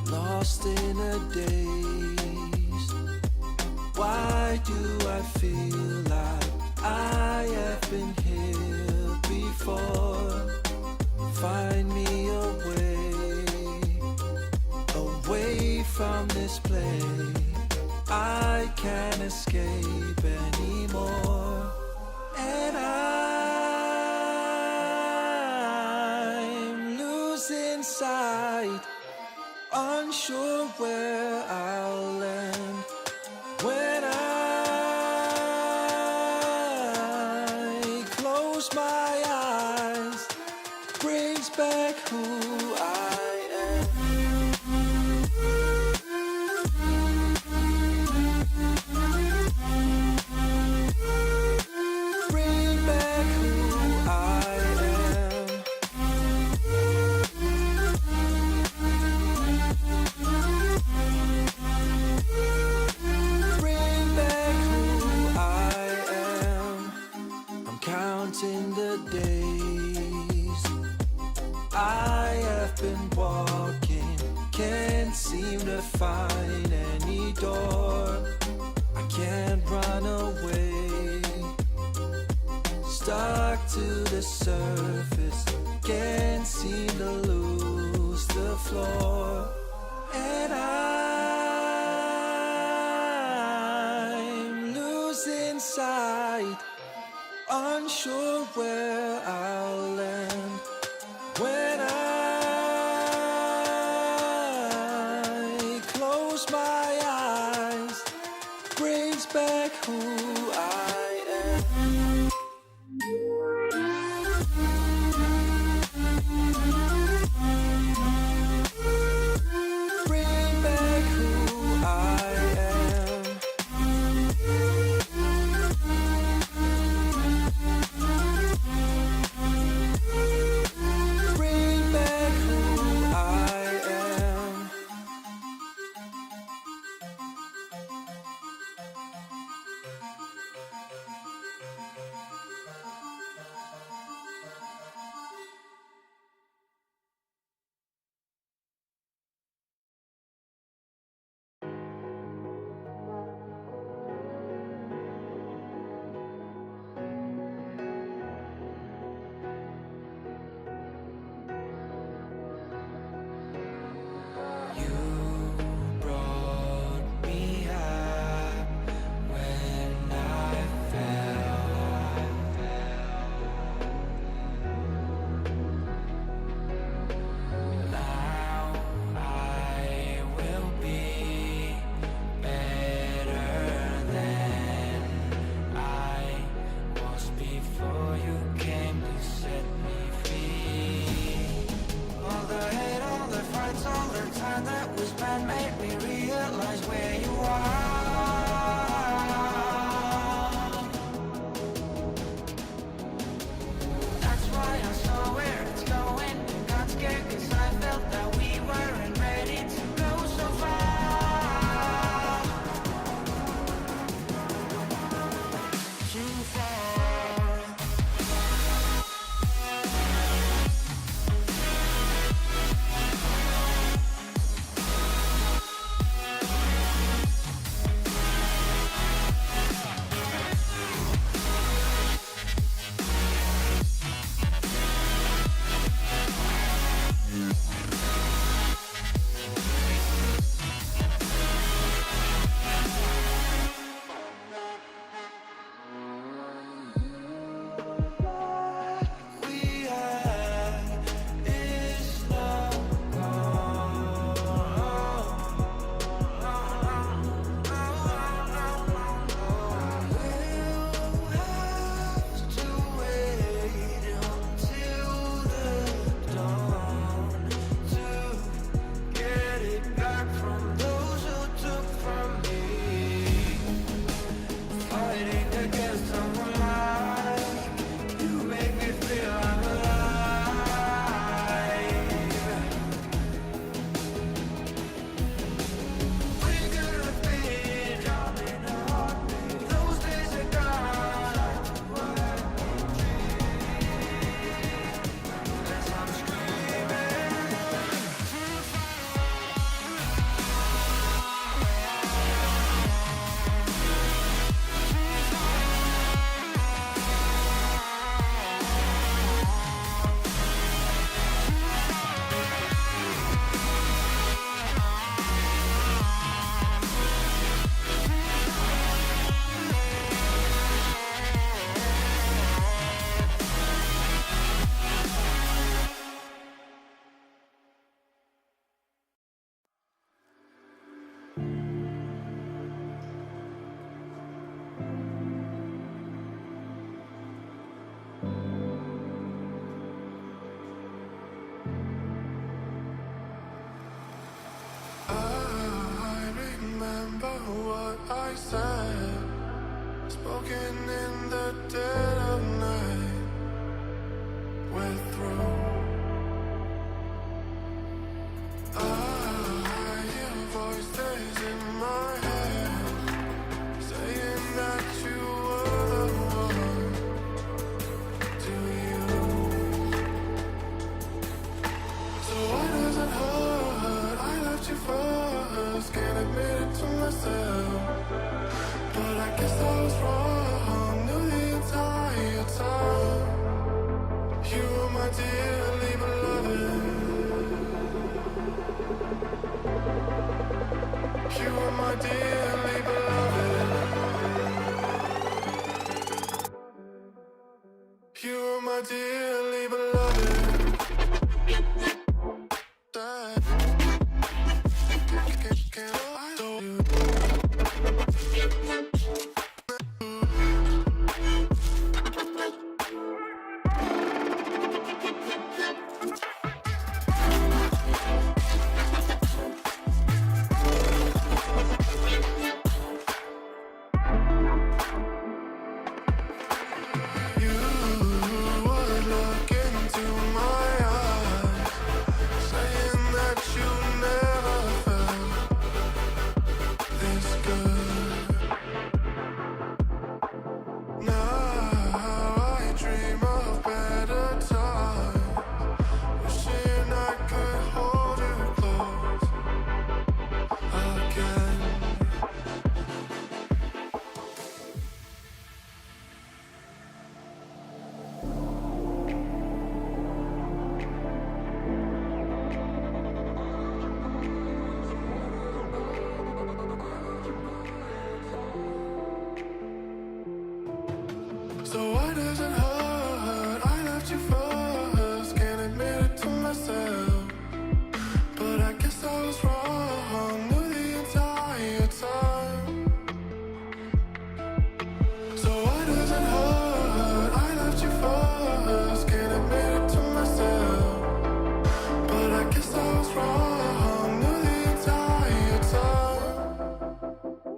Lost in a daze. Why do I feel like I have been here before? Find me a way, away from this place. I can't escape anymore, and I'm losing sight, unsure where I'll land when I close my eyes. Brings back who I am. Bring back who I am. Bring find any door. I can't run away. Stuck to the surface, can't seem to lose the floor. And I'm losing sight, unsure where I'll land. When I close my eyes, brings back who I am. Bring back who I am. Bring back who I am. You brought me up when I fell. Now I will be better than I was before you came to set me free. All the hate, all the fights, all the time that was spent made me realize where you are. That's why I saw where it's going and got scared, 'cause I felt that we weren't ready to go so far. Too far. We had is now gone. We'll have to wait until the dawn to get it back from those who took from me. Fighting against someone like you make me feel I'm alive. We could have been drowning a heartbeat. Those days are gone. As I'm screaming. I remember what I said, spoken in the dead of night. We're through. I hear voices in my head saying that you were the one. Do you? So why does it hurt? I left you first. first, can't admit it to myself. But I guess I was wrong, knew the entire time. You were my dearly beloved. You were my dearly beloved. You were my dearly beloved. So why does it hurt? I left you first, can't admit it to myself. But I guess I was wrong, knew the entire time. So why does it hurt? I left you first, can't admit it to myself. But I guess I was wrong, knew the entire time.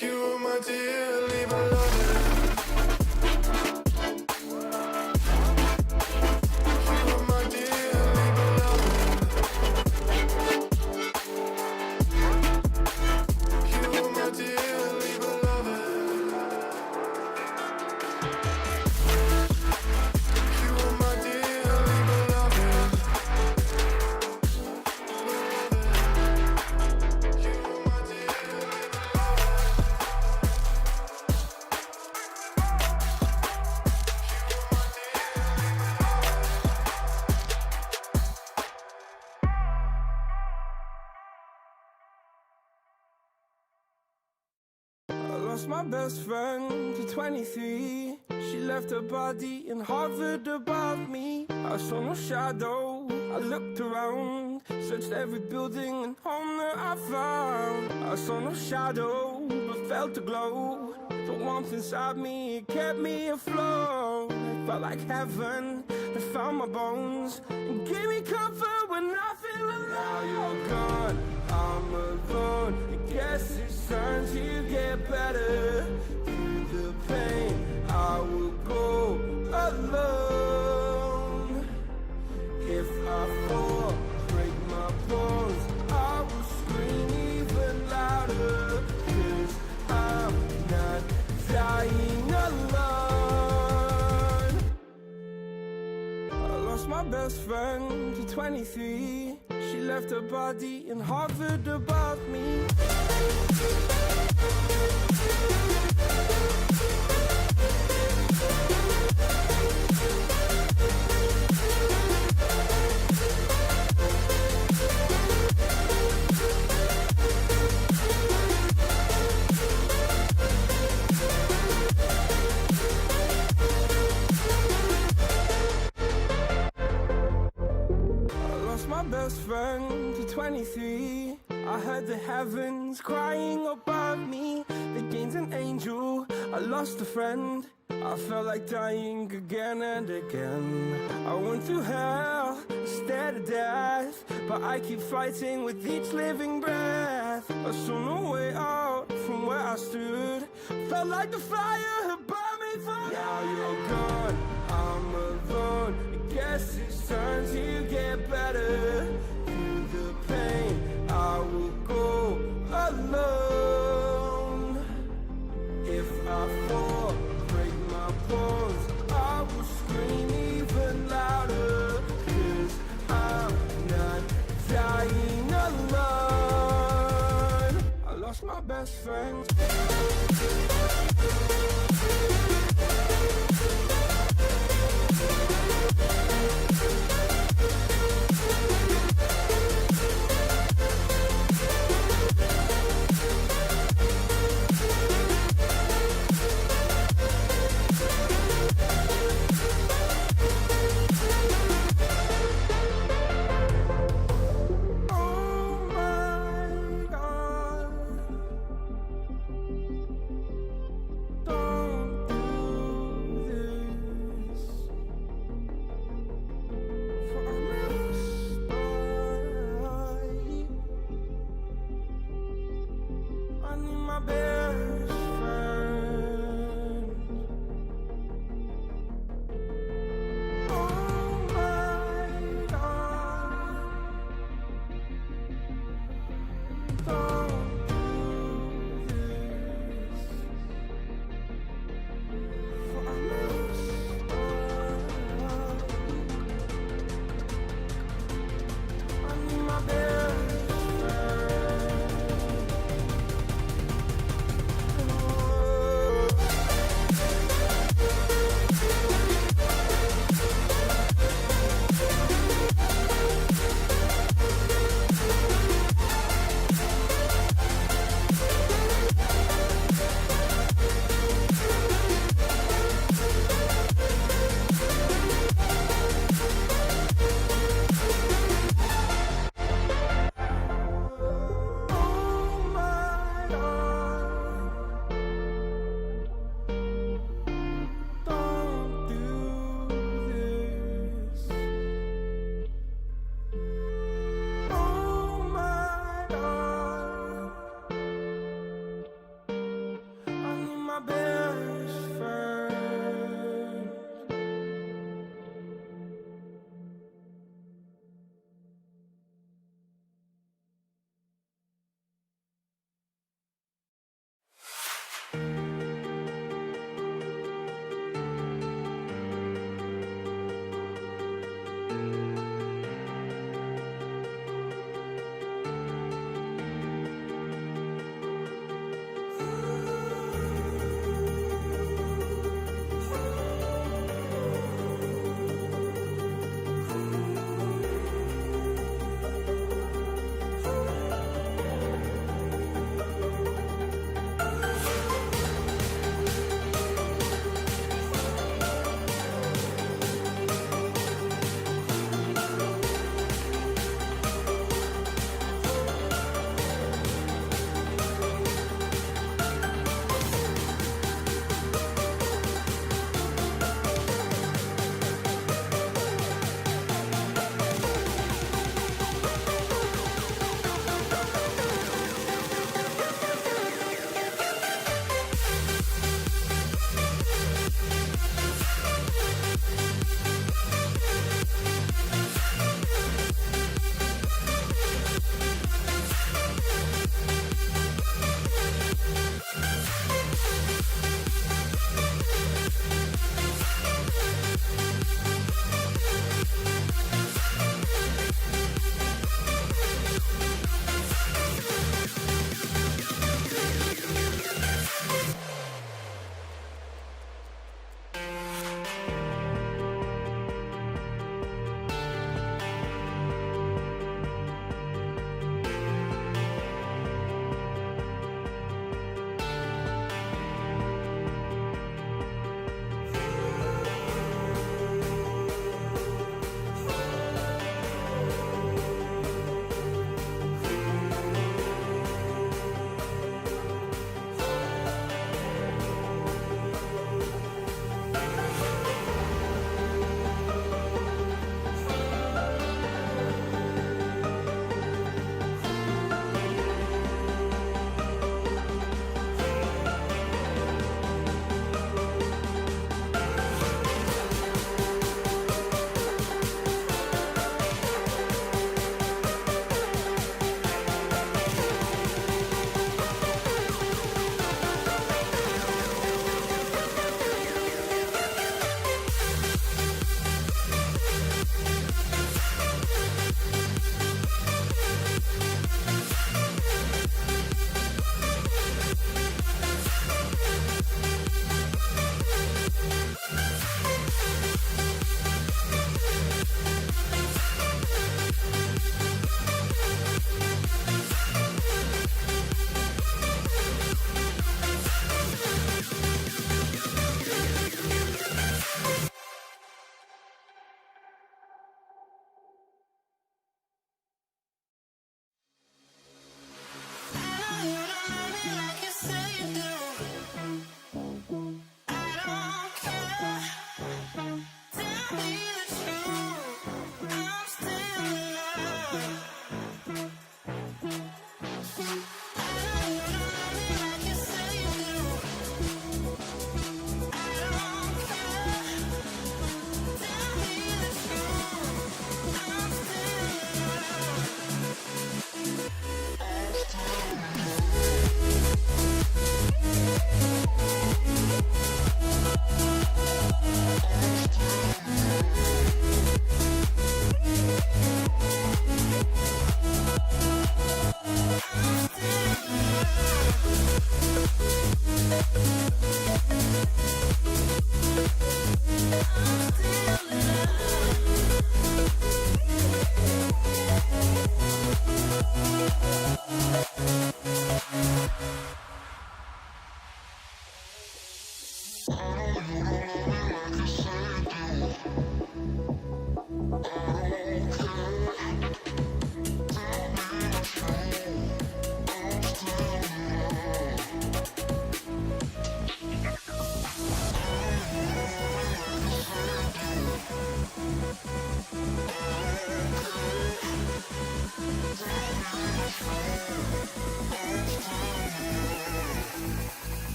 You were my dearly beloved. Lost my best friend to 23. She left her body and hovered above me. I saw no shadow, I looked around, searched every building and home that I found. I saw no shadow, but felt a glow. The warmth inside me, it kept me afloat. It felt like heaven, it found my bones and gave me comfort when I feel alone. Now you're gone, I'm alone. I guess it's time to get better. Through the pain, I will go alone. If I fall, break my bones, I will scream even louder. 'Cause I'm not dying alone. I lost my best friend to 23. She left her body and hovered above me. My best friend to 23. I heard the heavens crying above me. They gained an angel, I lost a friend. I felt like dying again and again. I went through hell, stared at death, but I keep fighting with each living breath. I saw no way out from where I stood. Felt like the fire had burned me through. Now you're gone, I'm alone. I guess it's time to get better. Through the pain, I will go alone. If I fall, break my bones, I will scream even louder. 'Cause I'm not dying alone. I lost my best friend. Oh my God, don't do this, for I must die. I need my best friend. Oh my God, don't do this, for I must die. I need my best friend.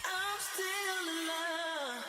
I'm still in love.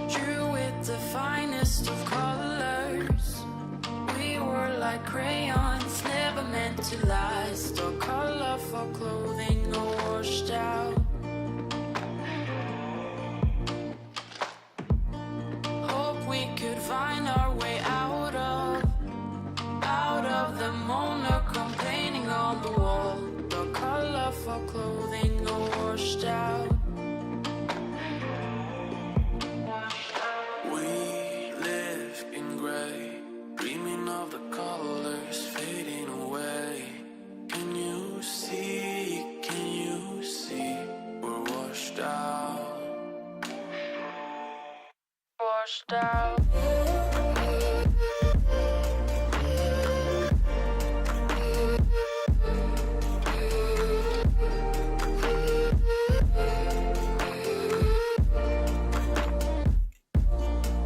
Drew with the finest of colors. We were like crayons, never meant to last. Our colorful clothing all washed out. Hope we could find our way out of the moaner complaining on the wall. Our colorful clothing all washed out. We live in gray, dreaming of the colors fading away. Can you see? Can you see? We're washed out. Washed out.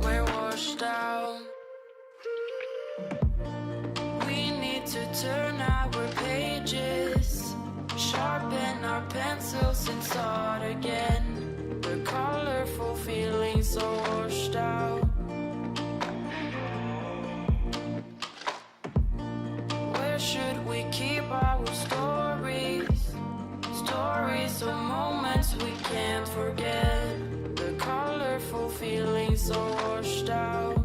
We're washed out. We need to turn our pages, sharpen our pencils and start again. The colorful feelings are washed out. Where should we keep our stories? Stories of moments we can't forget. The colorful feelings are washed out.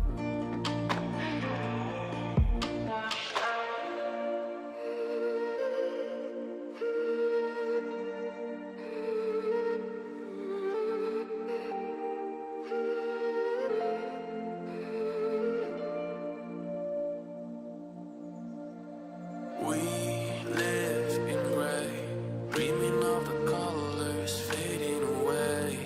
We live in gray, dreaming of the colors fading away.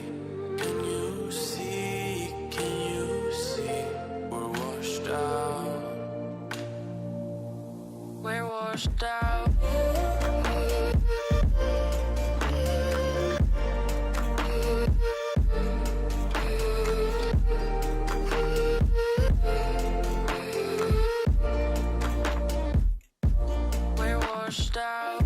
Can you see? Can you see? We're washed out. We're washed out. We're washed out.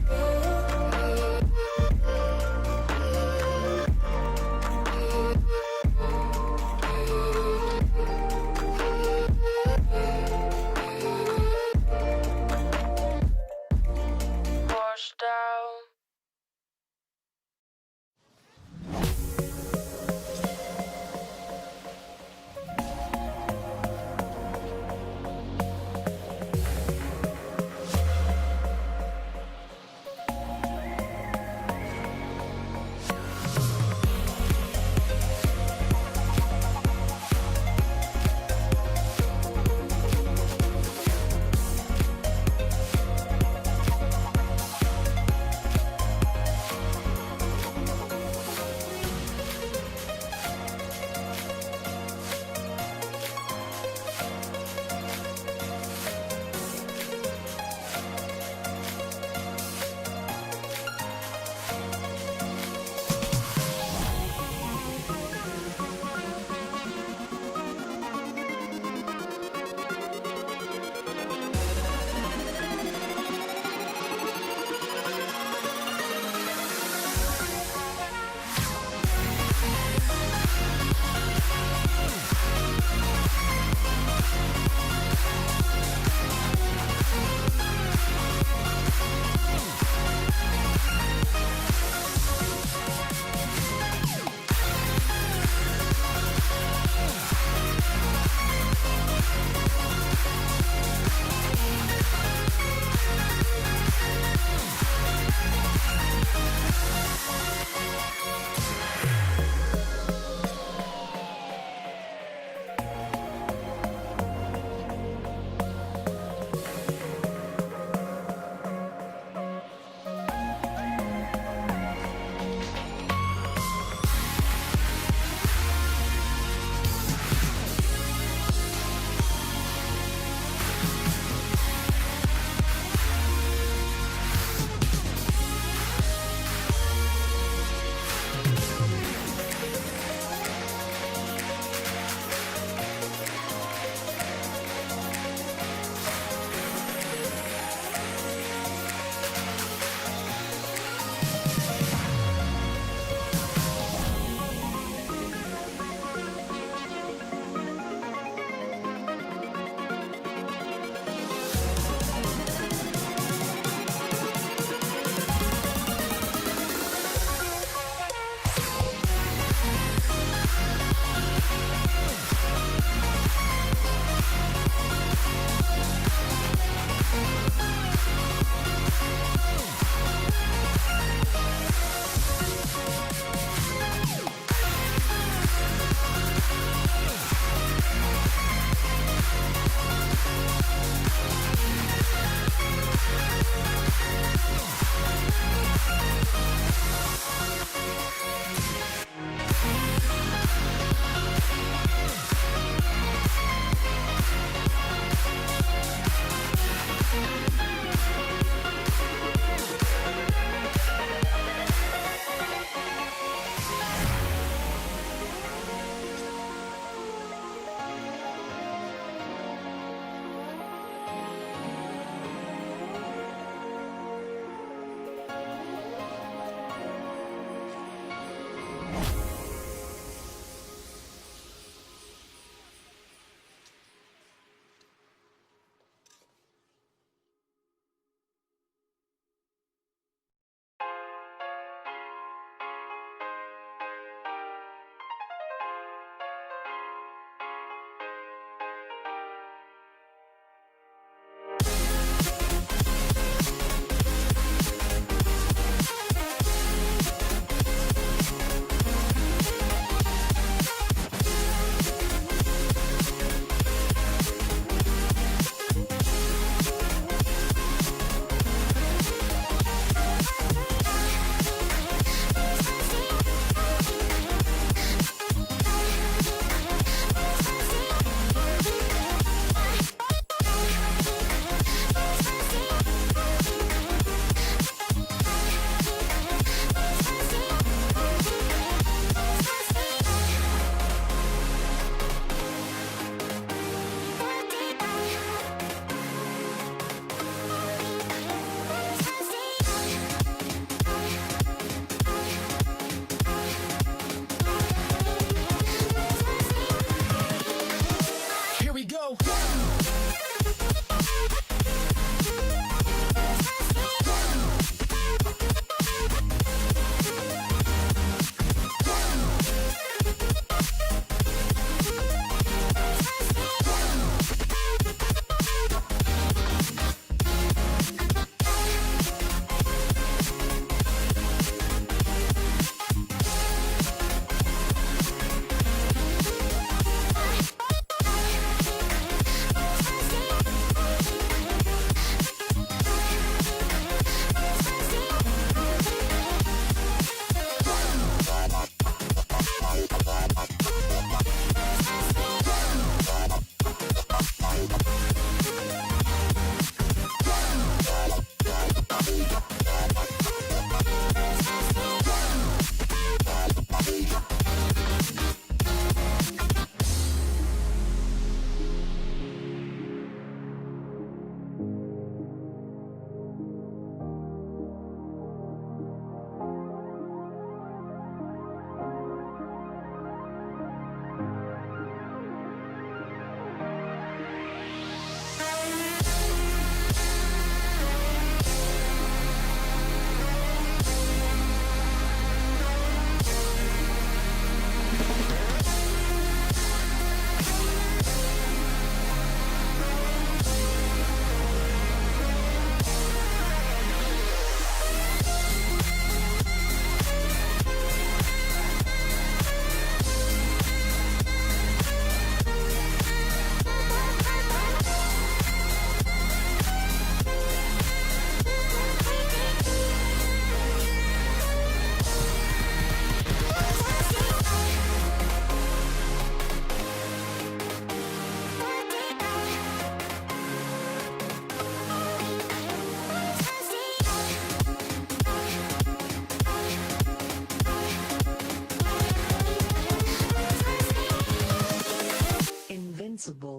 Invincible.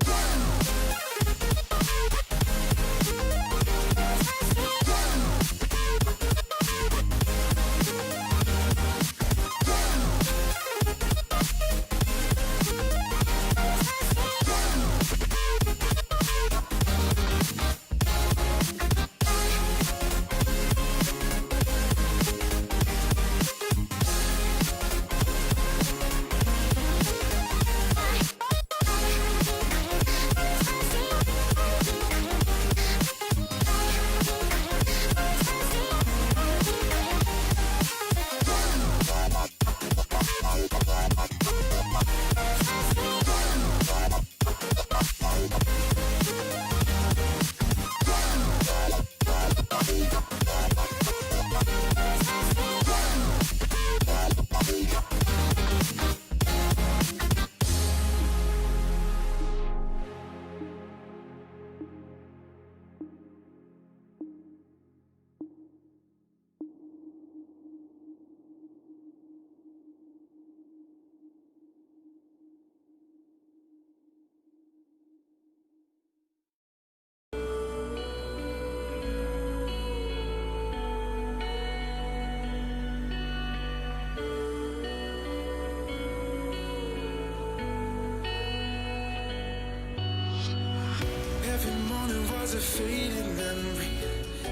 Every morning was a faded memory.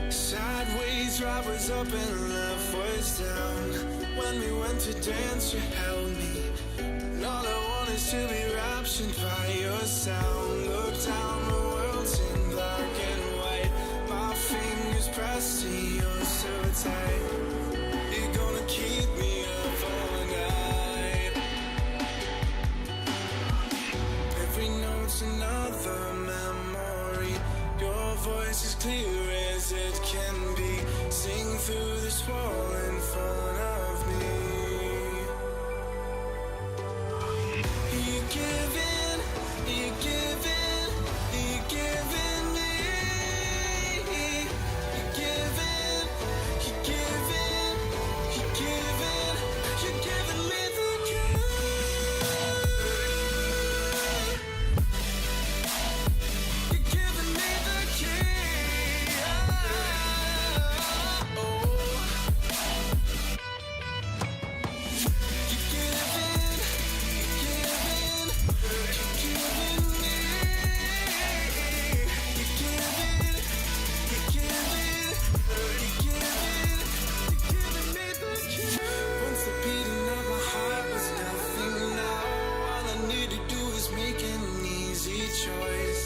Sideways drive was up and left was down. When we went to dance, you held me. And all I want is to be raptured by your sound. Look down, the world's in black and white. My fingers pressed to yours so tight. You're gonna keep me up all night. Every note's another memory. Your voice is clear as it can be. Sing through this wall in front of me. You're giving me. You're giving me. You're giving me the key. You're giving me the key. Oh. You're giving me. You're giving me the key. Once the beating of my heart was nothing now. All I need to do is make an easy choice.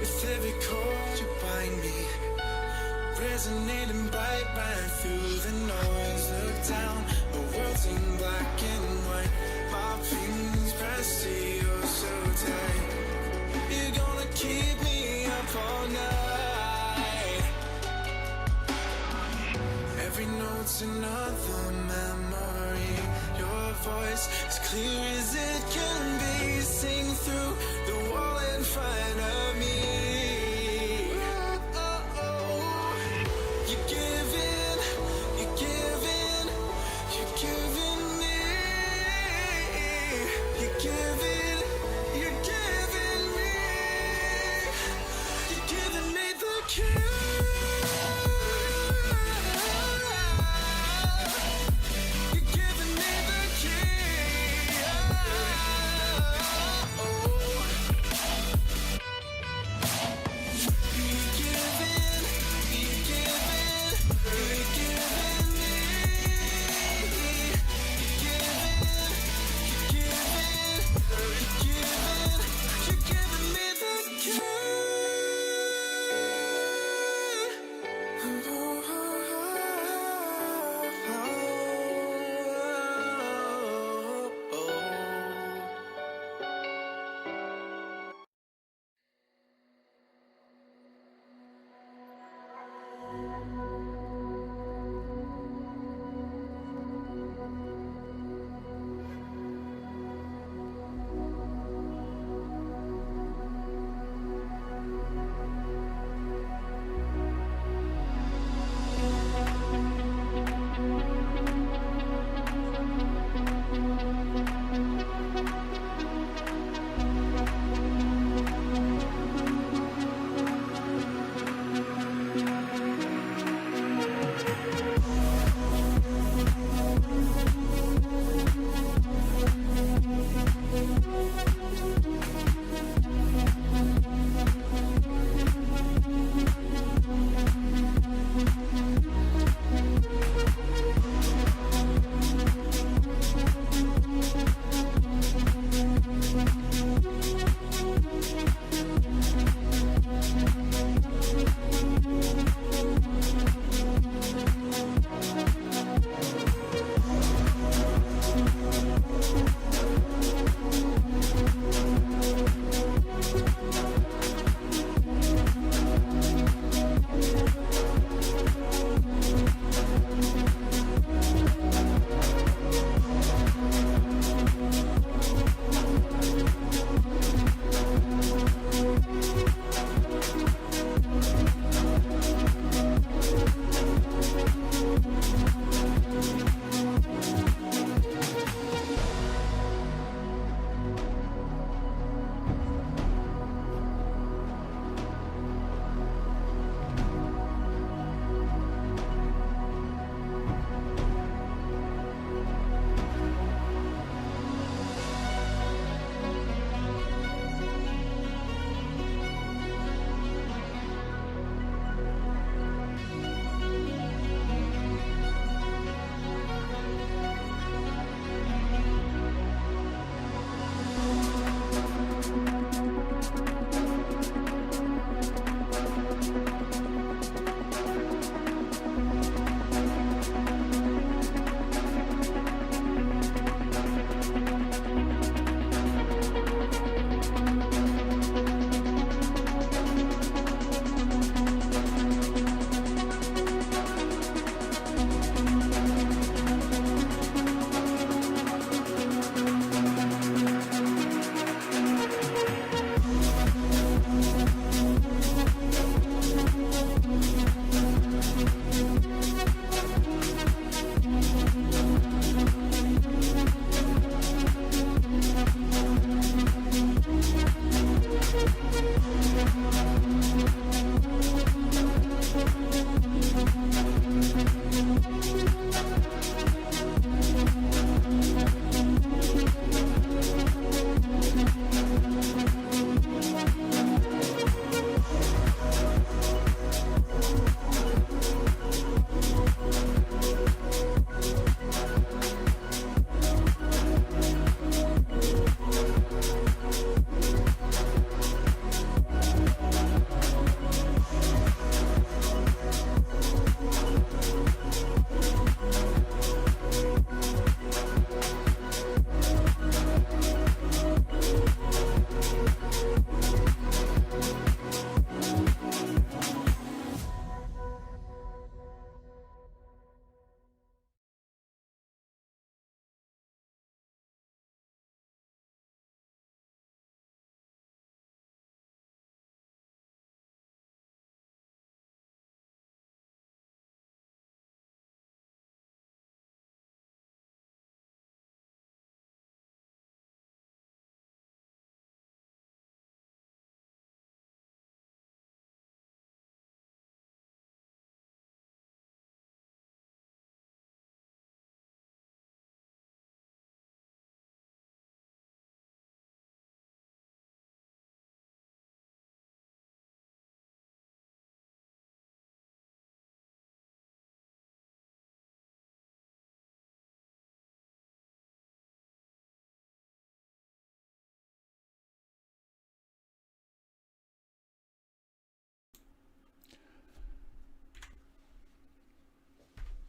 With every chord you bind me, resonating right through the noise. Look down, the world's in black and white. My fingers pressed to yours so tight. You're gonna keep me up all night. Every note's another memory. Your voice as clear as it can be, sing through the wall in front of me. You're giving, you're giving, you're giving me. You're giving, you're giving me. You're giving me the key. You're giving me the key.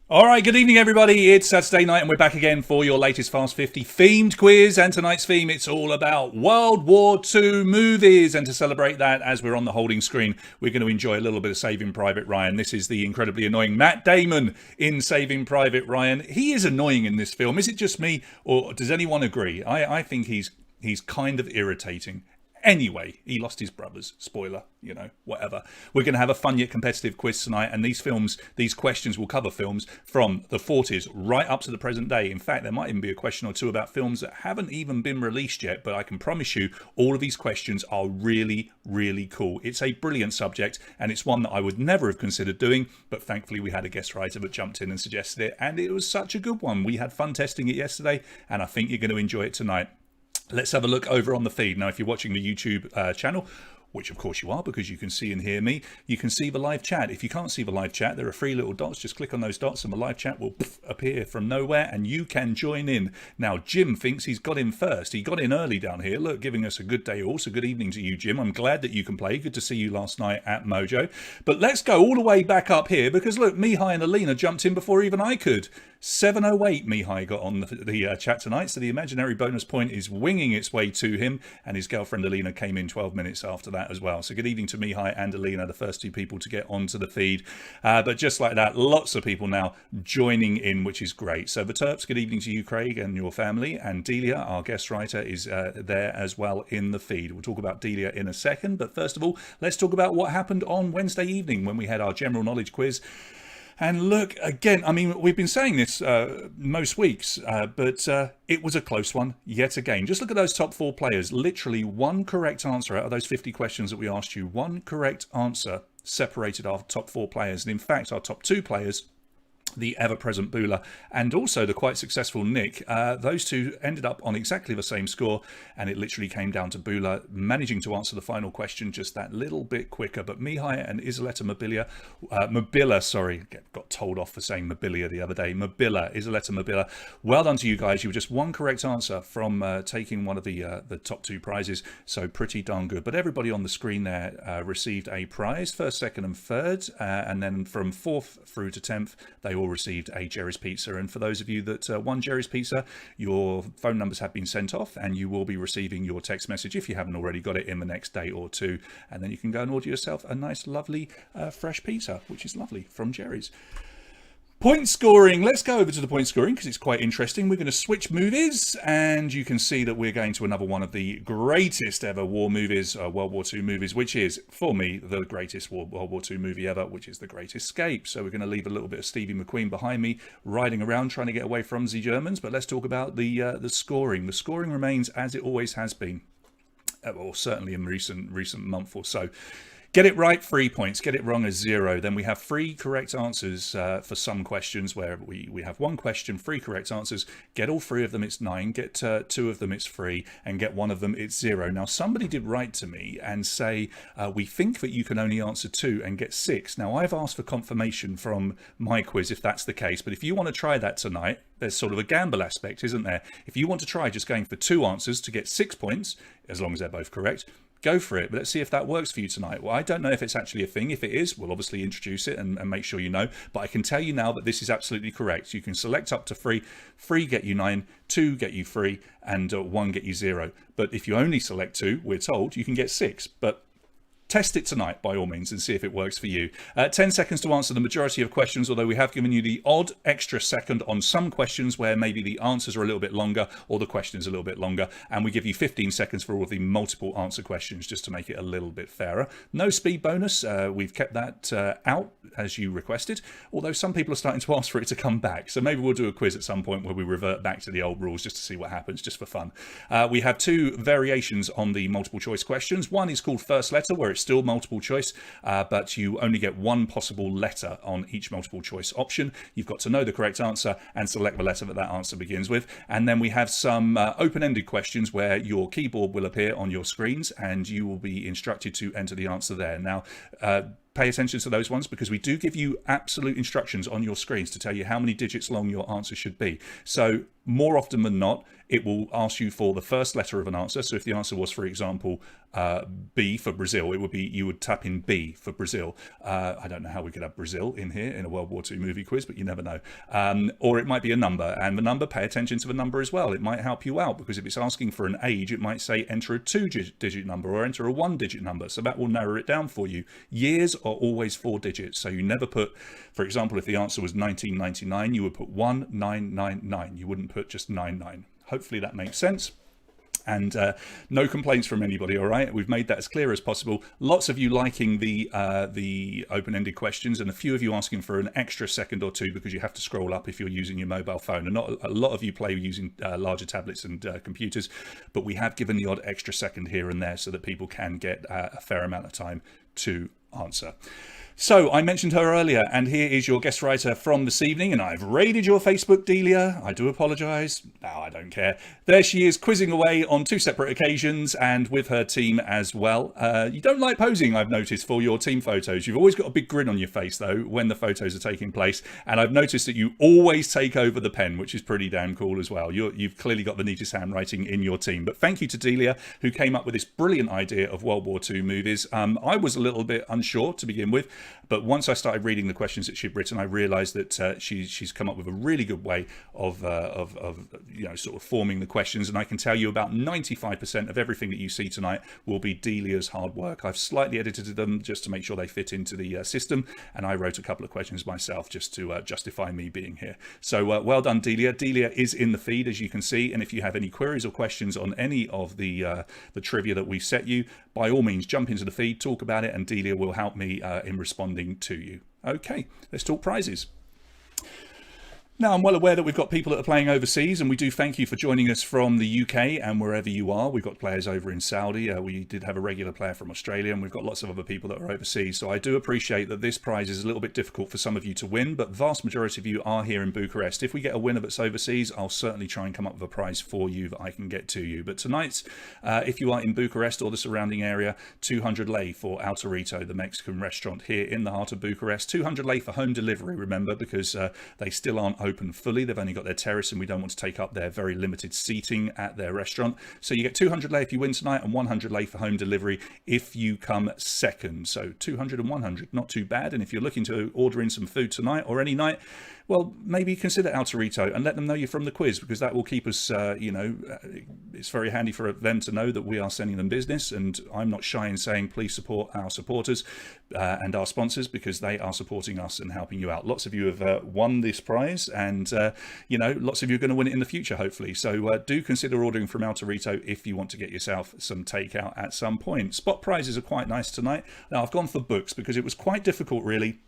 All right, good evening, everybody. It's Saturday night, and we're back again for your latest Fast 50 themed quiz. And tonight's theme, it's all about World War II movies. And to celebrate that, as we're on the holding screen, we're going to enjoy a little bit of Saving Private Ryan. This is the incredibly annoying Matt Damon in Saving Private Ryan. He is annoying in this film. Is it just me, or does anyone agree? I think he's kind of irritating. Anyway, he lost his brothers. Spoiler, whatever. We're going to have a fun yet competitive quiz tonight, and these questions will cover films from the 40s right up to the present day. In fact, there might even be a question or two about films that haven't even been released yet, but I can promise you all of these questions are really, really cool. It's a brilliant subject, and it's one that I would never have considered doing, but thankfully we had a guest writer that jumped in and suggested it, and it was such a good one. We had fun testing it yesterday, and I think you're going to enjoy it tonight. Let's have a look over on the feed. Now, if you're watching the YouTube channel, which of course you are because you can see and hear me, you can see the live chat. If you can't see the live chat, there are 3 little dots. Just click on those dots and the live chat will appear from nowhere and you can join in. Now, Jim thinks he's got in first. He got in early down here, look, giving us a good day also. Good evening to you, Jim. I'm glad that you can play. Good to see you last night at Mojo. But let's go all the way back up here because look, Mihai and Alina jumped in before even I could. 7:08 Mihai got on the chat tonight, so the imaginary bonus point is winging its way to him, and his girlfriend Alina came in 12 minutes after that as well. So good evening to Mihai and Alina, the first 2 people to get onto the feed. But just like that, lots of people now joining in, which is great. So the Terps, good evening to you, Craig, and your family. And Delia, our guest writer, is there as well in the feed. We'll talk about Delia in a second, but first of all, let's talk about what happened on Wednesday evening when we had our general knowledge quiz. And look, again, I mean, we've been saying this most weeks, but it was a close one yet again. Just look at those top 4 players. Literally one correct answer out of those 50 questions that we asked you. One correct answer separated our top 4 players. And in fact, our top 2 players, the ever-present Bula and also the quite successful Nick, those 2 ended up on exactly the same score, and it literally came down to Bula managing to answer the final question just that little bit quicker. But Mihai and Isoleta Mobila, got told off for saying Mobilia the other day. Isoleta Mobila, well done to you guys. You were just one correct answer from taking one of the top 2 prizes, so pretty darn good. But everybody on the screen there received a prize, 1st, 2nd and 3rd, and then from 4th through to 10th, they all received a Jerry's Pizza. And for those of you that won Jerry's Pizza, your phone numbers have been sent off and you will be receiving your text message if you haven't already got it in the next day or 2, and then you can go and order yourself a nice lovely fresh pizza, which is lovely, from Jerry's. Point scoring. Let's go over to the point scoring because it's quite interesting. We're going to switch movies, and you can see that we're going to another one of the greatest ever war movies, World War II movies, which is, for me, the greatest World War II movie ever, which is The Great Escape. So we're going to leave a little bit of Stevie McQueen behind me, riding around trying to get away from the Germans. But let's talk about the scoring. The scoring remains as it always has been, or certainly in recent month or so. Get it right, 3 points. Get it wrong is 0. Then we have 3 correct answers for some questions where we have 1 question, 3 correct answers. Get all 3 of them, it's 9. Get 2 of them, it's 3. And get 1 of them, it's 0. Now, somebody did write to me and say, we think that you can only answer 2 and get 6. Now, I've asked for confirmation from my quiz if that's the case. But if you want to try that tonight, there's sort of a gamble aspect, isn't there? If you want to try just going for 2 answers to get 6 points, as long as they're both correct, go for it. But let's see if that works for you tonight. Well, I don't know if it's actually a thing. If it is, we'll obviously introduce it and make sure you know. But I can tell you now that this is absolutely correct. You can select up to 3. 3 get you 9, 2 get you 3, and 1 get you 0. But if you only select 2, we're told, you can get 6. But test it tonight, by all means, and see if it works for you. 10 seconds to answer the majority of questions, although we have given you the odd extra second on some questions where maybe the answers are a little bit longer or the questions a little bit longer. And we give you 15 seconds for all of the multiple answer questions just to make it a little bit fairer. No speed bonus. We've kept that out as you requested, although some people are starting to ask for it to come back. So maybe we'll do a quiz at some point where we revert back to the old rules just to see what happens, just for fun. We have 2 variations on the multiple choice questions. One is called first letter, where it's still multiple choice, but you only get 1 possible letter on each multiple choice option. You've got to know the correct answer and select the letter that answer begins with. And then we have some open-ended questions where your keyboard will appear on your screens and you will be instructed to enter the answer there. Now, pay attention to those ones, because we do give you absolute instructions on your screens to tell you how many digits long your answer should be. So more often than not, it will ask you for the first letter of an answer. So if the answer was, for example, B for Brazil, it would be, you would tap in B for Brazil. I don't know how we could have Brazil in here in a World War II movie quiz, but you never know. Or it might be a number, and the number, pay attention to the number as well. It might help you out, because if it's asking for an age, it might say enter a 2-digit number or enter a 1-digit number. So that will narrow it down for you. Years are always 4 digits. So you never put, for example, if the answer was 1999, you would put 1999. You wouldn't put just 99. Hopefully that makes sense. And no complaints from anybody, all right? We've made that as clear as possible. Lots of you liking the open-ended questions, and a few of you asking for an extra second or two because you have to scroll up if you're using your mobile phone. And not a lot of you play using larger tablets and computers, but we have given the odd extra second here and there so that people can get a fair amount of time to answer. So I mentioned her earlier, and here is your guest writer from this evening, and I've raided your Facebook, Delia. I do apologise. No, I don't care. There she is, quizzing away on 2 separate occasions and with her team as well. You don't like posing, I've noticed, for your team photos. You've always got a big grin on your face, though, when the photos are taking place. And I've noticed that you always take over the pen, which is pretty damn cool as well. You've clearly got the neatest handwriting in your team. But thank you to Delia, who came up with this brilliant idea of World War II movies. I was a little bit unsure to begin with, but once I started reading the questions that she'd written, I realised that she's come up with a really good way of sort of forming the questions. And I can tell you about 95% of everything that you see tonight will be Delia's hard work. I've slightly edited them just to make sure they fit into the system, and I wrote a couple of questions myself just to justify me being here. So well done, Delia. Delia is in the feed, as you can see, and if you have any queries or questions on any of the trivia that we set you, by all means jump into the feed, talk about it, and Delia will help me in responding to you. Okay, let's talk prizes. Now, I'm well aware that we've got people that are playing overseas, and we do thank you for joining us from the UK and wherever you are. We've got players over in Saudi. We did have a regular player from Australia, and we've got lots of other people that are overseas. So I do appreciate that this prize is a little bit difficult for some of you to win, but the vast majority of you are here in Bucharest. If we get a winner that's overseas, I'll certainly try and come up with a prize for you that I can get to you. But tonight, if you are in Bucharest or the surrounding area, 200 lei for Autorito, the Mexican restaurant here in the heart of Bucharest. 200 lei for home delivery, remember, because they still aren't open fully. They've only got their terrace, and we don't want to take up their very limited seating at their restaurant. So you get 200 lei if you win tonight, and 100 lei for home delivery if you come second. So 200 and 100, not too bad. And if you're looking to order in some food tonight or any night, well, maybe consider Autorito and let them know you're from the quiz, because that will keep us, it's very handy for them to know that we are sending them business. And I'm not shy in saying, please support our supporters and our sponsors, because they are supporting us and helping you out. Lots of you have won this prize, and, lots of you are going to win it in the future, hopefully. So do consider ordering from Autorito if you want to get yourself some takeout at some point. Spot prizes are quite nice tonight. Now, I've gone for books because it was quite difficult, really,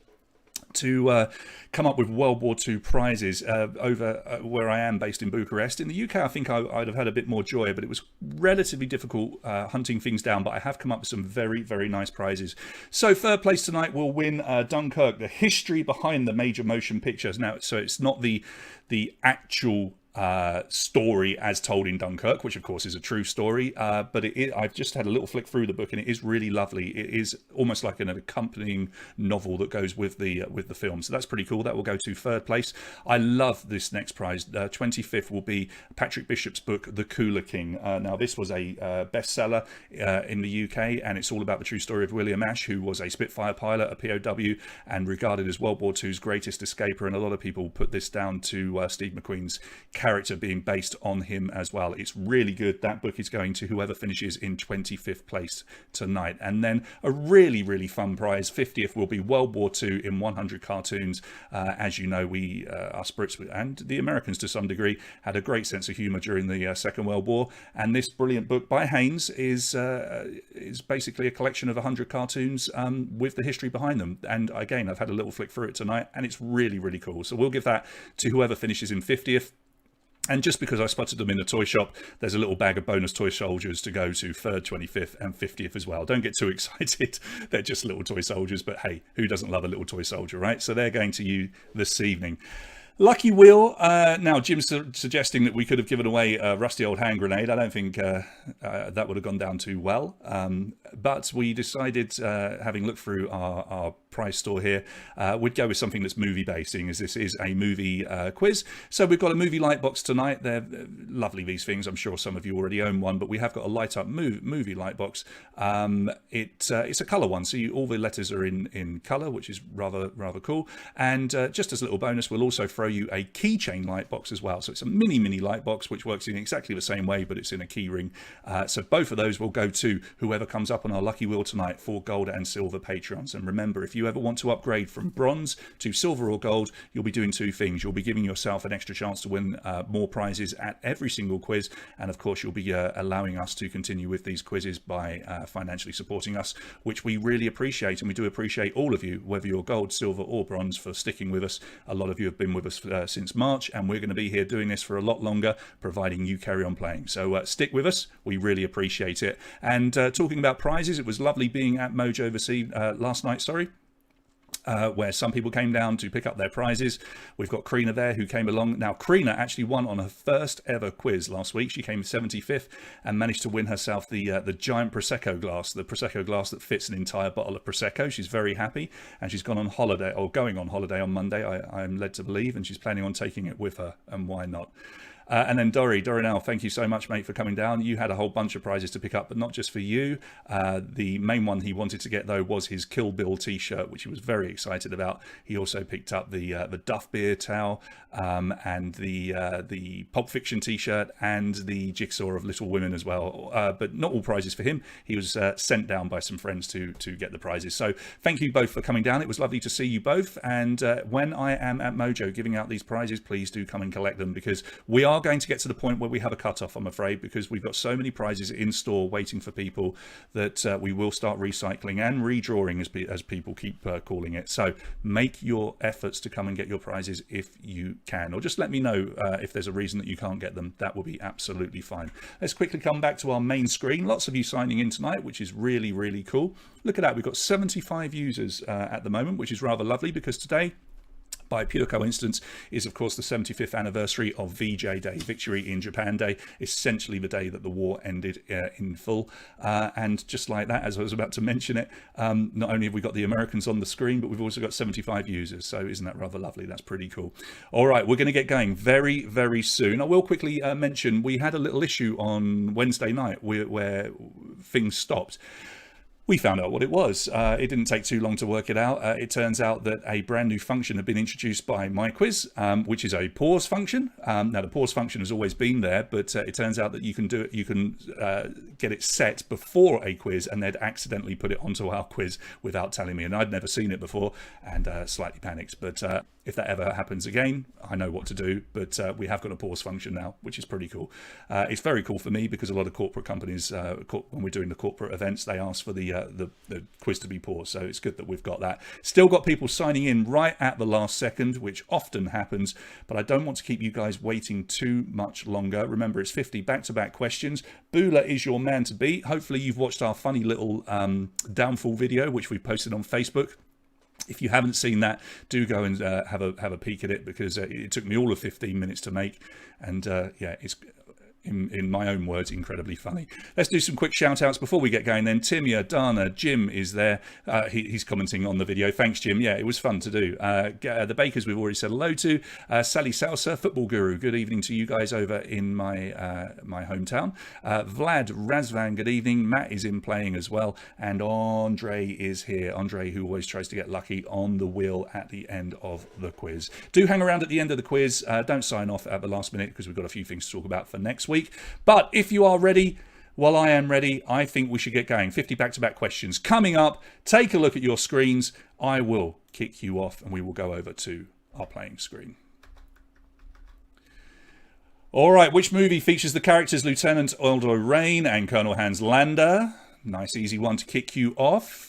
to come up with World War II prizes over where I am based in Bucharest. In the UK, I think I'd have had a bit more joy, but it was relatively difficult hunting things down, but I have come up with some very, very nice prizes. So third place tonight will win Dunkirk, the history behind the major motion pictures. Now, so it's not the actual story as told in Dunkirk, which of course is a true story, but I've just had a little flick through the book, and it is really lovely. It is almost like an accompanying novel that goes with the film, so that's pretty cool. That will go to third place. I love this next prize. 25th will be Patrick Bishop's book, The Cooler King. Now, this was a bestseller in the UK, and it's all about the true story of William Ash, who was a Spitfire pilot, a POW, and regarded as World War II's greatest escaper, and a lot of people put this down to Steve McQueen's character being based on him as well. It's really good. That book is going to whoever finishes in 25th place tonight. And then a really, really fun prize, 50th, will be World War II in 100 cartoons. As you know, we, us Brits and the Americans to some degree, had a great sense of humour during the Second World War. And this brilliant book by Haynes is basically a collection of 100 cartoons with the history behind them. And again, I've had a little flick through it tonight, and it's really, really cool. So we'll give that to whoever finishes in 50th. And just because I spotted them in a toy shop, there's a little bag of bonus toy soldiers to go to 3rd, 25th and 50th as well. Don't get too excited. They're just little toy soldiers, but hey, who doesn't love a little toy soldier, right? So they're going to you this evening. Lucky Wheel. Now, Jim's suggesting that we could have given away a rusty old hand grenade. I don't think that would have gone down too well. But we decided, having looked through our prize store here, we'd go with something that's movie-based, seeing as this is a movie quiz. So we've got a movie light box tonight. They're lovely, these things. I'm sure some of you already own one, but we have got a light-up movie light box. It's a colour one, so all the letters are in colour, which is rather cool. And just as a little bonus, we'll also throw you a keychain light box as well. So it's a mini light box, which works in exactly the same way, but it's in a key ring. So both of those will go to whoever comes up on our lucky wheel tonight for gold and silver Patreons. And remember, if you ever want to upgrade from bronze to silver or gold, you'll be doing two things. You'll be giving yourself an extra chance to win more prizes at every single quiz, and of course you'll be allowing us to continue with these quizzes by financially supporting us, which we really appreciate. And we do appreciate all of you, whether you're gold, silver or bronze, for sticking with us. A lot of you have been with us since March, and we're going to be here doing this for a lot longer, providing you carry on playing. So stick with us, we really appreciate it. And talking about prizes, it was lovely being at Mojo Overseas last night, where some people came down to pick up their prizes. We've got Karina there who came along. Now, Karina actually won on her first ever quiz last week. She came 75th and managed to win herself the giant Prosecco glass, the Prosecco glass that fits an entire bottle of Prosecco. She's very happy, and she's gone on holiday, or going on holiday on Monday, I'm led to believe, and she's planning on taking it with her, and why not? And then Dorinel, thank you so much, mate, for coming down. You had a whole bunch of prizes to pick up, but not just for you. The main one he wanted to get, though, was his Kill Bill t-shirt, which he was very excited about. He also picked up the Duff Beer towel, and the Pulp Fiction t-shirt, and the Jigsaw of Little Women as well. But not all prizes for him. He was sent down by some friends to get the prizes. So thank you both for coming down. It was lovely to see you both. And when I am at Mojo giving out these prizes, please do come and collect them, because we are going to get to the point where we have a cut-off, I'm afraid, because we've got so many prizes in store waiting for people that we will start recycling and redrawing, as people keep calling it. So make your efforts to come and get your prizes if you can, or just let me know if there's a reason that you can't get them. That will be absolutely fine. Let's quickly come back to our main screen. Lots of you signing in tonight, which is really cool. Look at that, we've got 75 users at the moment, which is rather lovely, because today, by pure coincidence, is of course the 75th anniversary of VJ Day, Victory in Japan Day, essentially the day that the war ended in full. And just like that, as I was about to mention it, not only have we got the Americans on the screen, but we've also got 75 users. So isn't that rather lovely? That's pretty cool. All right, we're going to get going very soon. I will quickly mention we had a little issue on Wednesday night where things stopped. We found out what it was. It didn't take too long to work it out. It turns out that a brand new function had been introduced by MyQuiz, which is a pause function. Now, the pause function has always been there, but it turns out that you can do it. You can get it set before a quiz, and they'd accidentally put it onto our quiz without telling me. And I'd never seen it before, and slightly panicked. But if that ever happens again, I know what to do. But we have got a pause function now, which is pretty cool. It's very cool for me, because a lot of corporate companies, when we're doing the corporate events, they ask for the quiz to be paused. So it's good that we've got that. Still got people signing in right at the last second, which often happens, but I don't want to keep you guys waiting too much longer. Remember, it's 50 back-to-back questions. Bula is your man to beat. Hopefully you've watched our funny little downfall video, which we posted on Facebook. If you haven't seen that, do go and have a peek at it, because it took me all of 15 minutes to make, and yeah, it's, in my own words, incredibly funny. Let's do some quick shout outs before we get going then. Timia, Dana, Jim is there. He's commenting on the video. Thanks, Jim. Yeah, it was fun to do. The Bakers we've already said hello to. Sally Salsa, Football Guru. Good evening to you guys over in my my hometown. Vlad Razvan, good evening. Matt is in playing as well. And Andre is here. Andre, who always tries to get lucky on the wheel at the end of the quiz. Do hang around at the end of the quiz. Don't sign off at the last minute, because we've got a few things to talk about for next week. But if you are ready, well, I am ready. I think we should get going. 50 back-to-back questions coming up. Take a look at your screens. I will kick you off, and we will go over to our playing screen. All right, which movie features the characters Lieutenant Aldo Rain and Colonel Hans Landa? Nice, easy one to kick you off.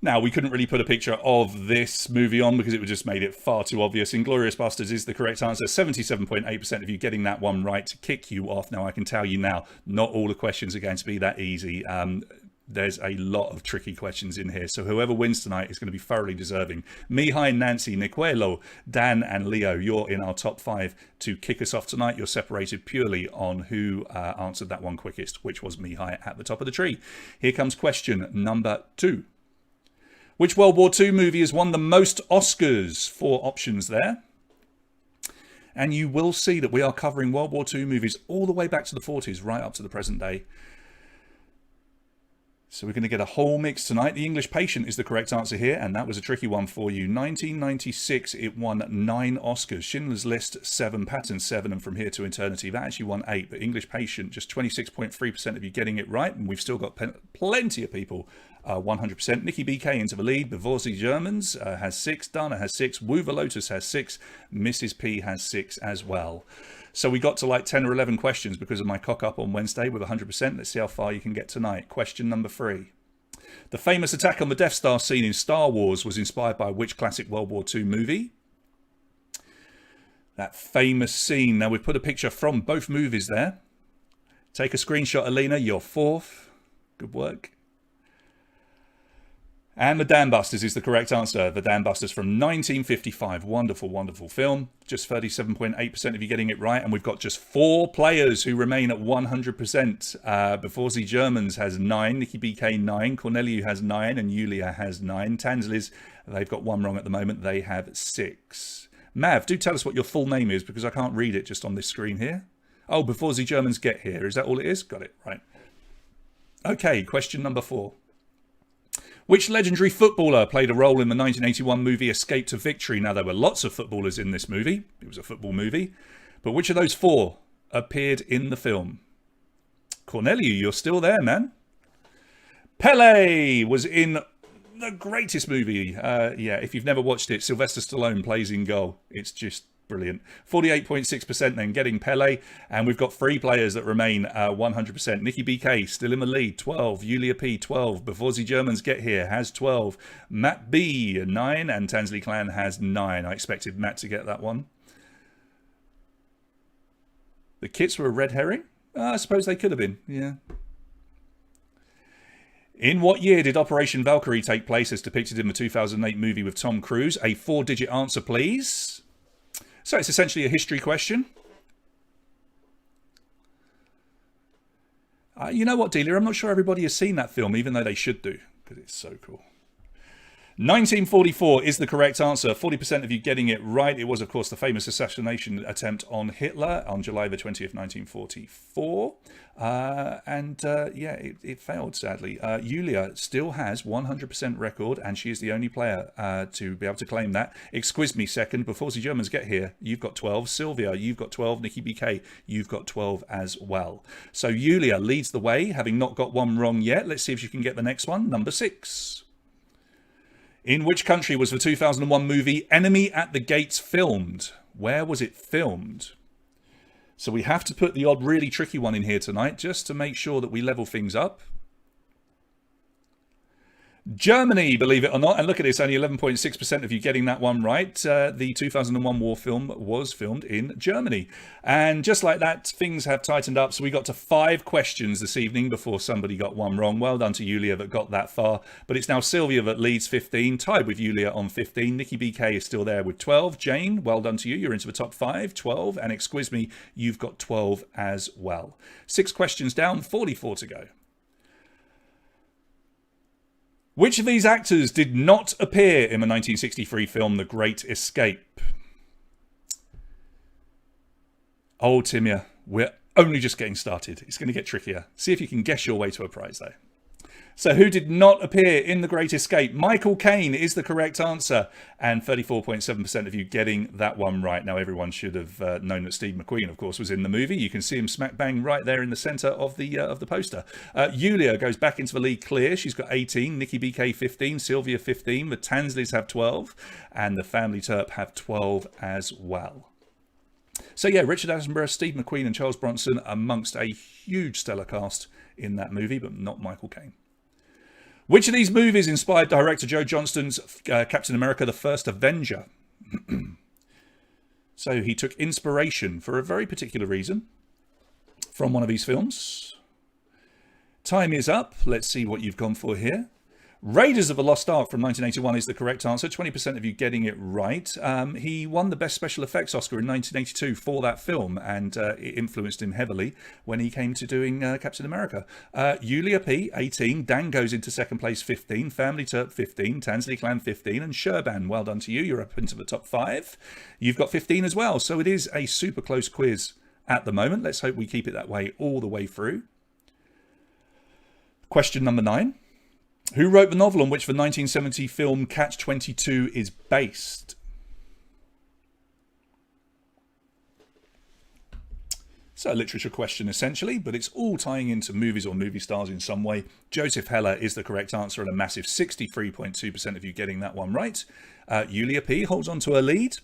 Now, we couldn't really put a picture of this movie on, because it would just made it far too obvious. Inglourious Basterds is the correct answer. 77.8% of you getting that one right to kick you off. Now, I can tell you now, not all the questions are going to be that easy. there's a lot of tricky questions in here. So whoever wins tonight is going to be thoroughly deserving. Mihai, Nancy, Niquelo, Dan and Leo, you're in our top 5 to kick us off tonight. You're separated purely on who answered that one quickest, which was Mihai at the top of the tree. Here comes question number 2. Which World War II movie has won the most Oscars? 4 options there. And you will see that we are covering World War II movies all the way back to the 40s, right up to the present day. So we're going to get a whole mix tonight. The English Patient is the correct answer here, and that was a tricky one for you. 1996, it won 9 Oscars. Schindler's List, 7. Patton, 7. And From Here to Eternity, that actually won 8. But English Patient, just 26.3% of you getting it right. And we've still got plenty of people 100%. Nikki BK into the lead. Before the Germans has 6. Dana has 6. Woover Lotus has 6. Mrs. P has 6 as well. So we got to like 10 or 11 questions because of my cock up on Wednesday with 100%. Let's see how far you can get tonight. Question number 3. The famous attack on the Death Star scene in Star Wars was inspired by which classic World War II movie? That famous scene. Now we've put a picture from both movies there. Take a screenshot, Alina. You're 4th. Good work. And The Dam Busters is the correct answer. The Dam Busters from 1955. Wonderful, wonderful film. Just 37.8% of you getting it right. And we've got just 4 players who remain at 100%. Before the Germans has 9. Nikki BK 9. Corneliu has 9. And Yulia has 9. Tansliz, they've got 1 wrong at the moment. They have 6. Mav, do tell us what your full name is because I can't read it just on this screen here. Oh, Before the Germans get here. Is that all it is? Got it. Right. Okay, question number 4. Which legendary footballer played a role in the 1981 movie Escape to Victory? Now, there were lots of footballers in this movie. It was a football movie. But which of those 4 appeared in the film? Corneliu, you're still there, man. Pele was in the greatest movie. Yeah, if you've never watched it, Sylvester Stallone plays in goal. It's just brilliant. 48.6% then getting Pele. And we've got 3 players that remain 100%. Nikki BK still in the lead, 12. Yulia P, 12. Before the Germans get here has 12. Matt B, 9. And Tansley Clan has 9. I expected Matt to get that one. The kits were a red herring? I suppose they could have been, yeah. In what year did Operation Valkyrie take place as depicted in the 2008 movie with Tom Cruise? A 4-digit answer, please. So it's essentially a history question. You know what, Delia? I'm not sure everybody has seen that film, even though they should do, because it's so cool. 1944 is the correct answer. 40% of you getting it right. It was, of course, the famous assassination attempt on Hitler on July the 20th, 1944. Yeah, it failed, sadly. Yulia still has 100% record, and she is the only player to be able to claim that. Excuse me second. Before the Germans get here, you've got 12. Sylvia, you've got 12. Nikki BK, you've got 12 as well. So Yulia leads the way, having not got one wrong yet. Let's see if you can get the next one. Number 6. In which country was the 2001 movie Enemy at the Gates filmed? Where was it filmed? So we have to put the odd really tricky one in here tonight just to make sure that we level things up. Germany, believe it or not. And look at this, only 11.6% of you getting that one right. The 2001 war film was filmed in Germany. And just like that, things have tightened up. So we got to 5 questions this evening before somebody got one wrong. Well done to Yulia that got that far. But it's now Sylvia that leads 15, tied with Yulia on 15. Nikki BK is still there with 12. Jane, well done to you. You're into the top 5, 12. And excuse me, you've got 12 as well. 6 questions down, 44 to go. Which of these actors did not appear in the 1963 film The Great Escape? Oh, Timia, we're only just getting started. It's going to get trickier. See if you can guess your way to a prize, though. So who did not appear in The Great Escape? Michael Caine is the correct answer. And 34.7% of you getting that one right. Now, everyone should have known that Steve McQueen, of course, was in the movie. You can see him smack bang right there in the centre of the poster. Yulia goes back into the lead clear. She's got 18. Nikki BK 15. Sylvia 15. The Tansleys have 12. And the Family Terp have 12 as well. So yeah, Richard Attenborough, Steve McQueen and Charles Bronson amongst a huge stellar cast in that movie, but not Michael Caine. Which of these movies inspired director Joe Johnston's Captain America the First Avenger? So he took inspiration for a very particular reason from one of these films. Time is up. Let's see what you've gone for here. Raiders of the Lost Ark from 1981 is the correct answer. 20% of you getting it right. He won the Best Special Effects Oscar in 1982 for that film, and it influenced him heavily when he came to doing Captain America. Yulia P, 18. Dan goes into second place, 15. Family Turp, 15. Tansley Clan, 15. And Sherban, well done to you. You're up into the top 5. You've got 15 as well. So it is a super close quiz at the moment. Let's hope we keep it that way all the way through. Question number 9. Who wrote the novel on which the 1970 film Catch-22 is based? So a literature question essentially, but it's all tying into movies or movie stars in some way. Joseph Heller is the correct answer, and a massive 63.2% of you getting that one right. Yulia P holds on to her lead.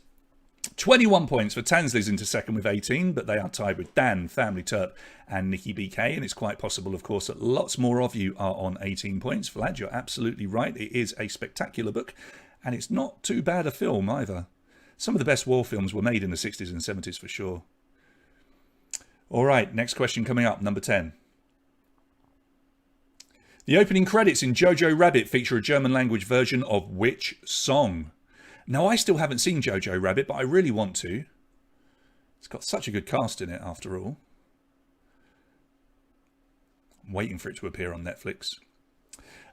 21 points for Tansley's into second with 18, but they are tied with Dan, Family Turp and Nikki BK, and it's quite possible, of course, that lots more of you are on 18 points. Vlad, you're absolutely right. It is a spectacular book, and it's not too bad a film either. Some of the best war films were made in the 60s and 70s for sure. All right, next question coming up, number 10. The opening credits in Jojo Rabbit feature a German language version of which song? Now, I still haven't seen Jojo Rabbit, but I really want to. It's got such a good cast in it, after all. I'm waiting for it to appear on Netflix.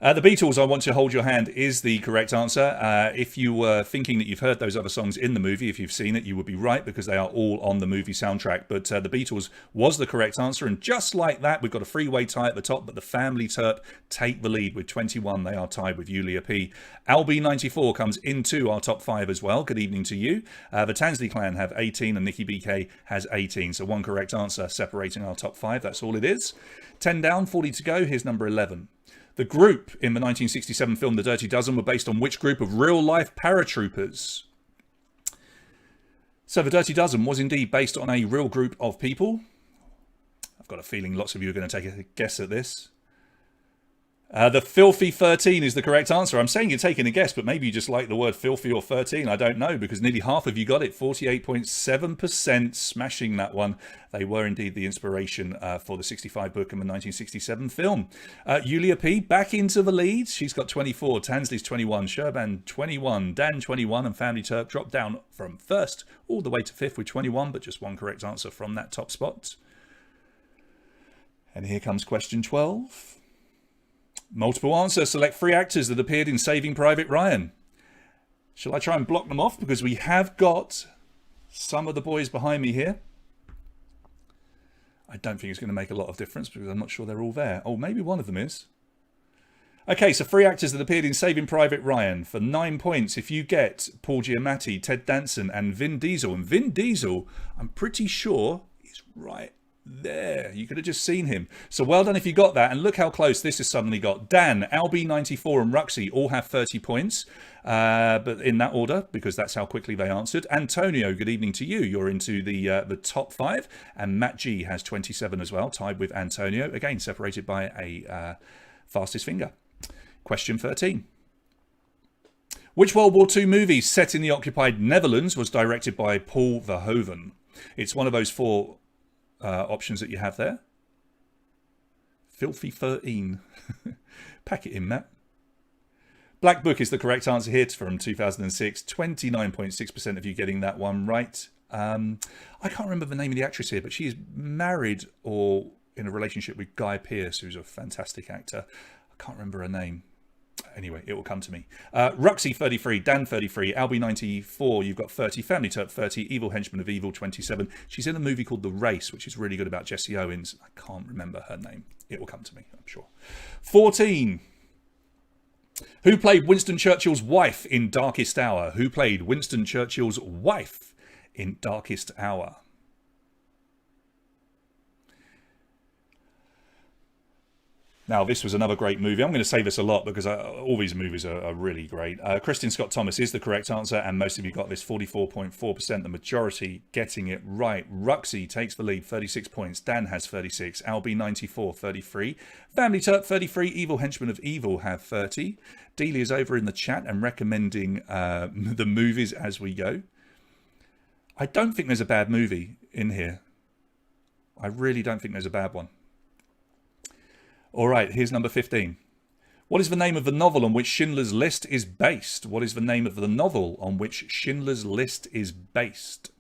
The Beatles, I Want to Hold Your Hand is the correct answer. If you were thinking that you've heard those other songs in the movie, if you've seen it, you would be right, because they are all on the movie soundtrack. But The Beatles was the correct answer. And just like that, we've got a freeway tie at the top, but the Family Turp take the lead with 21. They are tied with Yulia P. Albi94 comes into our top 5 as well. Good evening to you. The Tansley Clan have 18 and Nikki BK has 18. So one correct answer separating our top 5. That's all it is. 10 down, 40 to go. Here's number 11. The group in the 1967 film The Dirty Dozen were based on which group of real-life paratroopers? So The Dirty Dozen was indeed based on a real group of people. I've got a feeling lots of you are going to take a guess at this. The Filthy 13 is the correct answer. I'm saying you're taking a guess, but maybe you just like the word filthy or 13. I don't know, because nearly half of you got it. 48.7%, smashing that one. They were indeed the inspiration for the 65 book and the 1967 film. Yulia P back into the lead. She's got 24. Tansley's 21. Sherban 21. Dan 21. And Family Turp dropped down from first all the way to fifth with 21, but just one correct answer from that top spot. And here comes question 12. Multiple answer. Select 3 actors that appeared in Saving Private Ryan. Shall I try and block them off? Because we have got some of the boys behind me here. I don't think it's going to make a lot of difference because I'm not sure they're all there. Oh, maybe one of them is. Okay, so 3 actors that appeared in Saving Private Ryan. For 9 points, if you get Paul Giamatti, Ted Danson and Vin Diesel. And Vin Diesel, I'm pretty sure, is right there. You could have just seen him. So well done if you got that. And look how close this has suddenly got. Dan, Albi94 and Ruxy all have 30 points. But in that order, because that's how quickly they answered. Antonio, good evening to you. You're into the top 5. And Matt G has 27 as well, tied with Antonio. Again, separated by a fastest finger. Question 13. Which World War II movie set in the occupied Netherlands was directed by Paul Verhoeven? It's one of those 4 options that you have there. Filthy 13. Pack it in, Matt. Black Book is the correct answer here from 2006. 29.6% of you getting that one right. I can't remember the name of the actress here, but she is married or in a relationship with Guy Pearce, who's a fantastic actor. I can't remember her name. Anyway, it will come to me. Ruxy 33, Dan 33, Albi 94, you've got 30, Family Turp 30, Evil Henchman of Evil 27. She's in a movie called The Race, which is really good about Jesse Owens. I can't remember her name. It will come to me, I'm sure. 14. Who played Winston Churchill's wife in Darkest Hour? Who played Winston Churchill's wife in Darkest Hour? Now, this was another great movie. I'm going to say this a lot because all these movies are really great. Kristin Scott Thomas is the correct answer, and most of you got this, 44.4%, the majority getting it right. Ruxy takes the lead, 36 points. Dan has 36. Albi 94, 33. Family Turp 33. Evil Henchman of Evil have 30. Delia's over in the chat and recommending the movies as we go. I don't think there's a bad movie in here. I really don't think there's a bad one. All right, here's number 15. What is the name of the novel on which Schindler's List is based? What is the name of the novel on which Schindler's List is based?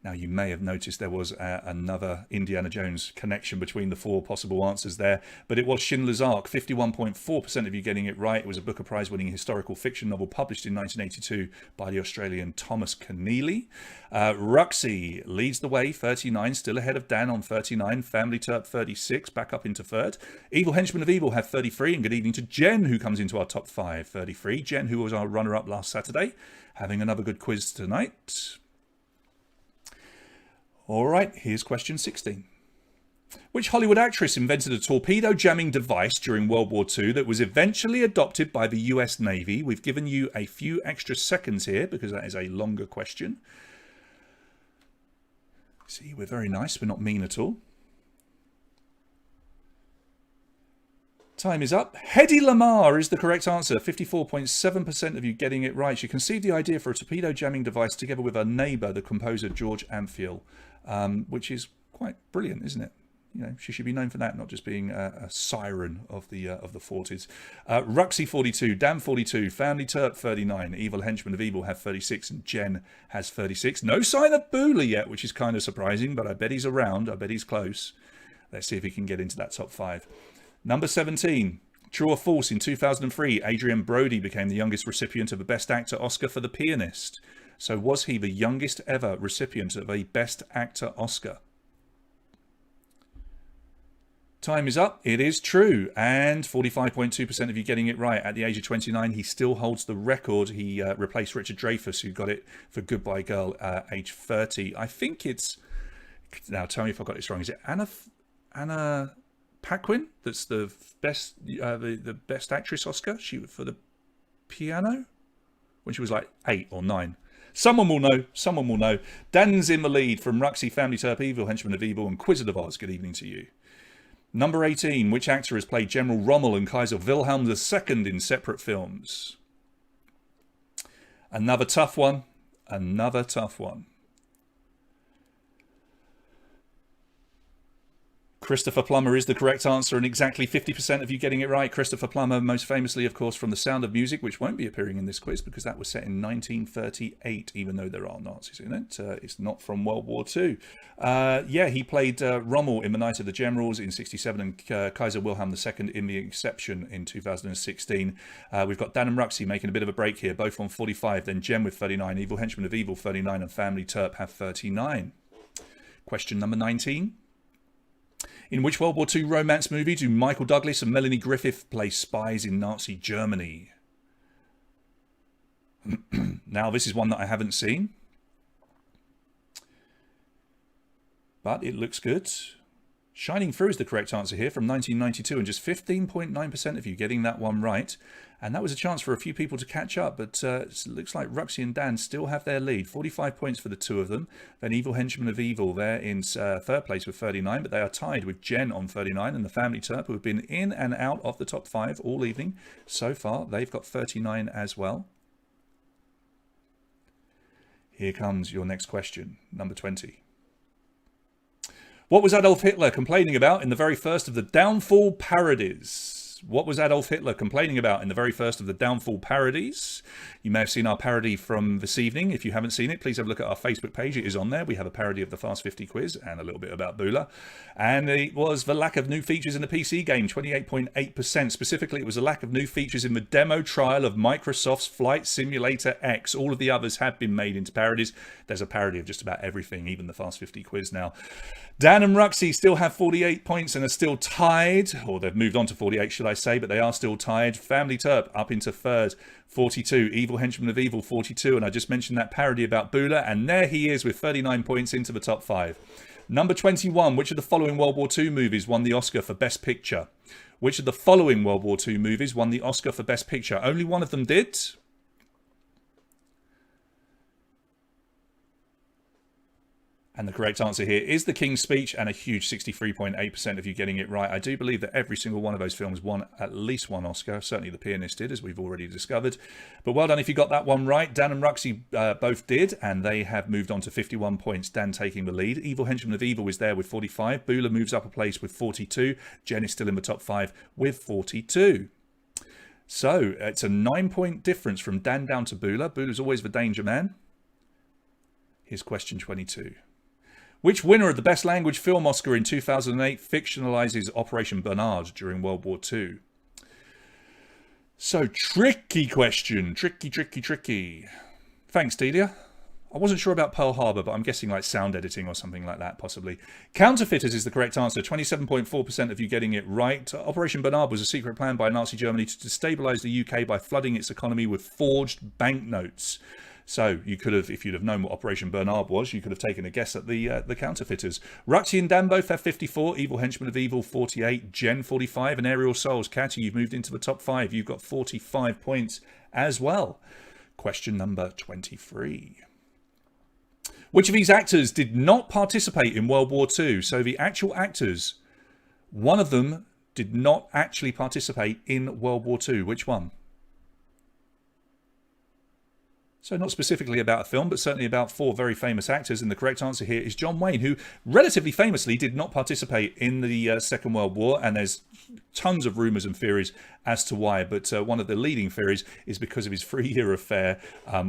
Now, you may have noticed there was another Indiana Jones connection between the four possible answers there, but it was Schindler's Ark. 51.4% of you getting it right. It was a Booker Prize-winning historical fiction novel published in 1982 by the Australian Thomas Keneally. Ruxy leads the way, 39, still ahead of Dan on 39. Family Turp, 36, back up into third. Evil Henchman of Evil have 33, and good evening to Jen, who comes into our top 5, 33. Jen, who was our runner-up last Saturday, having another good quiz tonight. All right, here's question 16. Which Hollywood actress invented a torpedo jamming device during World War II that was eventually adopted by the US Navy? We've given you a few extra seconds here because that is a longer question. See, we're very nice. We're not mean at all. Time is up. Hedy Lamarr is the correct answer. 54.7% of you getting it right. She conceived the idea for a torpedo jamming device together with her neighbour, the composer George Amphiel, which is quite brilliant, isn't it? You know, she should be known for that, not just being a siren of the 40s. Ruxy 42, Dan 42, Family Turp 39, Evil Henchman of Evil have 36, and Jen has 36. No sign of Bula yet, which is kind of surprising, but I bet he's around. I bet he's close. Let's see if he can get into that top 5. Number 17. True or false, in 2003, Adrian Brody became the youngest recipient of a Best Actor Oscar for The Pianist. So was he the youngest ever recipient of a Best Actor Oscar? Time is up. It is true. And 45.2% of you getting it right. At the age of 29, he still holds the record. He replaced Richard Dreyfuss, who got it for Goodbye Girl, age 30. I think it's... Now, tell me if I got this wrong. Is it Anna Paquin that's the best the best actress Oscar for The Piano when she was like 8 or 9? Someone will know. Someone will know. Dan's in the lead from Ruxy, Family Turp, Evil Henchman of Evil, and Wizard of Oz. Good evening to you. Number 18. Which actor has played General Rommel and Kaiser Wilhelm II in separate films? Another tough one. Another tough one. Christopher Plummer is the correct answer, and exactly 50% of you getting it right. Christopher Plummer, most famously, of course, from The Sound of Music, which won't be appearing in this quiz because that was set in 1938, even though there are Nazis in it. It's not from World War II. Yeah, he played Rommel in The Night of the Generals in 1967 and Kaiser Wilhelm II in The Exception in 2016. We've got Dan and Ruxy making a bit of a break here, both on 45, then Jen with 39, Evil Henchman of Evil 39, and Family Turp have 39. Question number 19. In which World War II romance movie do Michael Douglas and Melanie Griffith play spies in Nazi Germany? Now, this is one that I haven't seen, but it looks good. Shining Through is the correct answer here, from 1992, and just 15.9% of you getting that one right. And that was a chance for a few people to catch up, but it looks like Ruxy and Dan still have their lead. 45 points for the two of them. Then Evil Henchman of Evil, they're in third place with 39, but they are tied with Jen on 39, and the Family Turp, who have been in and out of the top 5 all evening so far. They've got 39 as well. Here comes your next question, number 20. What was Adolf Hitler complaining about in the very first of the Downfall parodies? What was Adolf Hitler complaining about in the very first of the Downfall parodies? You may have seen our parody from this evening. If you haven't seen it, please have a look at our Facebook page. It is on there. We have a parody of the Fast 50 quiz and a little bit about Bula. And it was the lack of new features in the PC game, 28.8%. Specifically, it was a lack of new features in the demo trial of Microsoft's Flight Simulator X. All of the others have been made into parodies. There's a parody of just about everything, even the Fast 50 quiz now. Dan and Ruxy still have 48 points and are still tied, or they've moved on to 48, should I say, but they are still tied. Family Turp up into third, 42. Evil Henchman of Evil, 42. And I just mentioned that parody about Bula, and there he is with 39 points into the top 5. Number 21. Which of the following World War II movies won the Oscar for Best Picture? Which of the following World War II movies won the Oscar for Best Picture? Only one of them did. And the correct answer here is The King's Speech, and a huge 63.8% of you getting it right. I do believe that every single one of those films won at least one Oscar. Certainly The Pianist did, as we've already discovered. But well done if you got that one right. Dan and Ruxy both did, and they have moved on to 51 points. Dan taking the lead. Evil Henchman of Evil is there with 45. Bula moves up a place with 42. Jen is still in the top 5 with 42. So it's a 9-point difference from Dan down to Bula. Bula's always the danger man. Here's question 22. Which winner of the Best Language Film Oscar in 2008 fictionalizes Operation Bernard during World War II? So, tricky question. Tricky. Thanks, Delia. I wasn't sure about Pearl Harbor, but I'm guessing like sound editing or something like that, possibly. Counterfeiters is the correct answer. 27.4% of you getting it right. Operation Bernard was a secret plan by Nazi Germany to destabilize the UK by flooding its economy with forged banknotes. So you could have, if you'd have known what Operation Bernard was, you could have taken a guess at the counterfeiters. Ruxy and Dan both have 54. Evil Henchman of Evil, 48. Jen, 45. And Aerial Souls. Catty, you've moved into the top 5. You've got 45 points as well. Question number 23. Which of these actors did not participate in World War II? So the actual actors, one of them did not actually participate in World War II. Which one? So not specifically about a film, but certainly about 4 very famous actors. And the correct answer here is John Wayne, who relatively famously did not participate in the Second World War. And there's tons of rumours and theories as to why. But one of the leading theories is because of his 3-year affair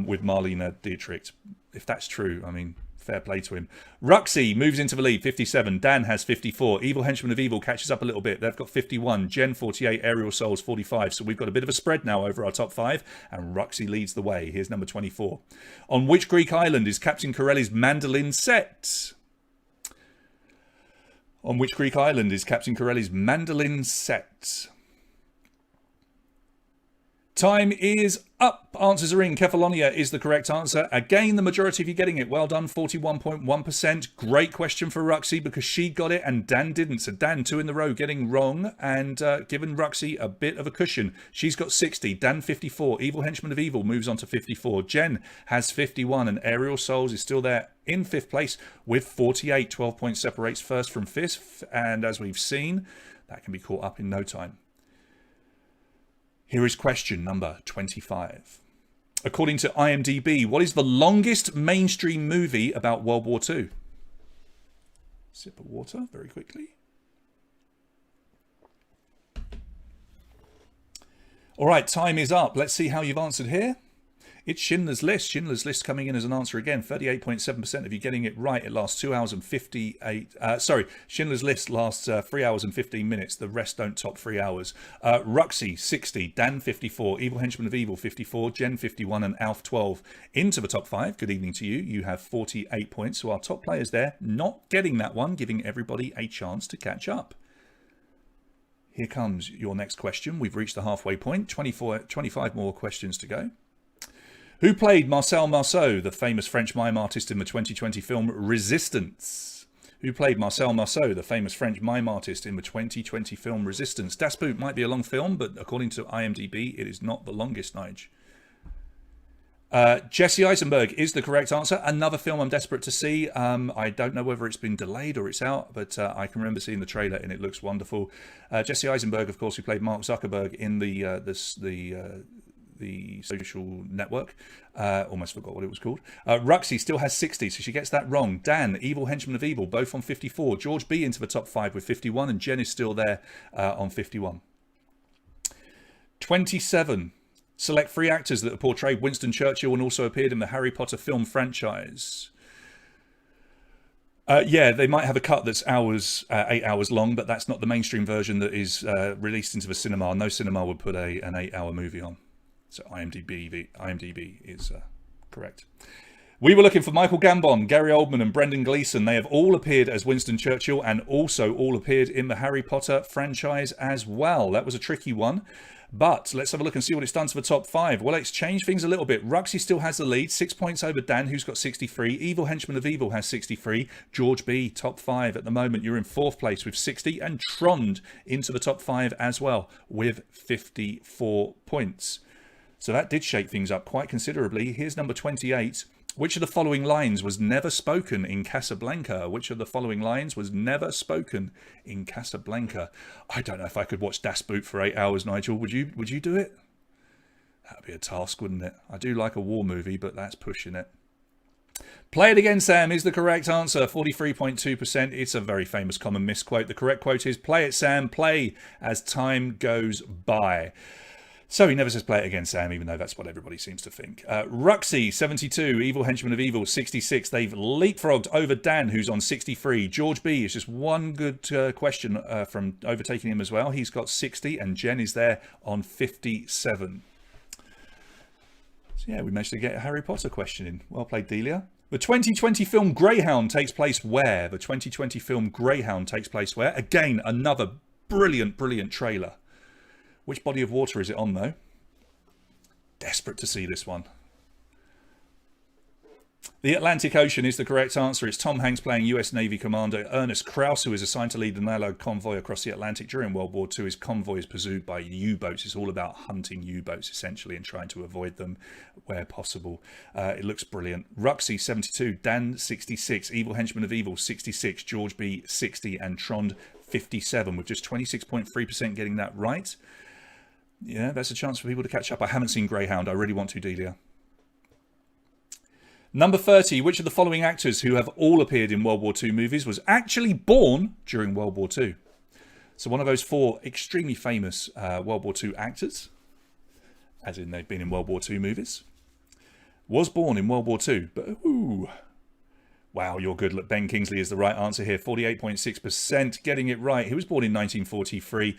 with Marlene Dietrich. If that's true, I mean, fair play to him. Ruxy moves into the lead, 57. Dan has 54. Evil Henchman of Evil catches up a little bit. They've got 51. Jen, 48. Aerial Souls, 45. So we've got a bit of a spread now over our top 5. And Ruxy leads the way. Here's number 24. On which Greek island is Captain Corelli's mandolin set? On which Greek island is Captain Corelli's mandolin set? Time is up. Answers are in. Kefalonia is the correct answer. Again, the majority of you getting it. Well done, 41.1%. Great question for Ruxy because she got it and Dan didn't. So Dan, 2 in the row getting wrong and giving Ruxy a bit of a cushion. She's got 60. Dan, 54. Evil Henchman of Evil moves on to 54. Jen has 51 and Aerial Souls is still there in 5th place with 48. 12 points separates first from 5th. And as we've seen, that can be caught up in no time. Here is question number 25. According to IMDb, what is the longest mainstream movie about World War II? Sip of water very quickly. All right, time is up. Let's see how you've answered here. It's Schindler's List. Schindler's List coming in as an answer again. 38.7% of you getting it right. It lasts 2 hours and 58... Schindler's List lasts 3 hours and 15 minutes. The rest don't top 3 hours. Ruxy, 60. Dan, 54. Evil Henchman of Evil, 54. Jen, 51. And Alf, 12. Into the top 5. Good evening to you. You have 48 points. So our top players there, not getting that one, giving everybody a chance to catch up. Here comes your next question. We've reached the halfway point. 25 more questions to go. Who played Marcel Marceau, the famous French mime artist in the 2020 film Resistance? Who played Marcel Marceau, the famous French mime artist in the 2020 film Resistance? Das Boot might be a long film, but according to IMDb, it is not the longest, Nige. Jesse Eisenberg is the correct answer. Another film I'm desperate to see. I don't know whether it's been delayed or it's out, but I can remember seeing the trailer and it looks wonderful. Jesse Eisenberg, of course, who played Mark Zuckerberg in the Social Network. Almost forgot what it was called. Ruxy still has 60, so she gets that wrong. Dan, Evil Henchman of Evil, both on 54. George B into the top 5 with 51, and Jen is still there on 51. 27. Select 3 actors that have portrayed Winston Churchill and also appeared in the Harry Potter film franchise. Yeah, they might have a cut that's 8 hours long, but that's not the mainstream version that is released into the cinema. No cinema would put an 8-hour movie on. So IMDb is correct. We were looking for Michael Gambon, Gary Oldman and Brendan Gleeson. They have all appeared as Winston Churchill and also all appeared in the Harry Potter franchise as well. That was a tricky one. But let's have a look and see what it's done to the top 5. Well, it's changed things a little bit. Ruxy still has the lead, 6 points over Dan, who's got 63. Evil Henchman of Evil has 63. George B, top 5 at the moment. You're in 4th place with 60. And Trond into the top 5 as well with 54 points. So that did shake things up quite considerably. Here's number 28. Which of the following lines was never spoken in Casablanca? Which of the following lines was never spoken in Casablanca? I don't know if I could watch Das Boot for 8 hours, Nigel. Would you do it? That would be a task, wouldn't it? I do like a war movie, but that's pushing it. Play it again, Sam, is the correct answer. 43.2%. It's a very famous common misquote. The correct quote is, play it, Sam, play as time goes by. So he never says play it again, Sam, even though that's what everybody seems to think. Ruxy, 72. Evil Henchman of Evil, 66. They've leapfrogged over Dan, who's on 63. George B is just one good question from overtaking him as well. He's got 60, and Jen is there on 57. So yeah, we managed to get a Harry Potter question in. Well played, Delia. The 2020 film Greyhound takes place where? The 2020 film Greyhound takes place where? Again, another brilliant, brilliant trailer. Which body of water is it on, though? Desperate to see this one. The Atlantic Ocean is the correct answer. It's Tom Hanks playing US Navy Commander Ernest Krause, who is assigned to lead an Allied convoy across the Atlantic during World War II. His convoy is pursued by U-boats. It's all about hunting U-boats, essentially, and trying to avoid them where possible. It looks brilliant. Ruxy, 72. Dan, 66. Evil Henchman of Evil, 66. George B, 60. And Trond, 57, with just 26.3% getting that right. Yeah, that's a chance for people to catch up. I haven't seen Greyhound. I really want to, Delia. Number 30. Which of the following actors who have all appeared in World War II movies was actually born during World War II? So one of those 4 extremely famous World War II actors, as in they've been in World War II movies, was born in World War II. But ooh, wow, you're good. Look, Ben Kingsley is the right answer here. 48.6% getting it right. He was born in 1943.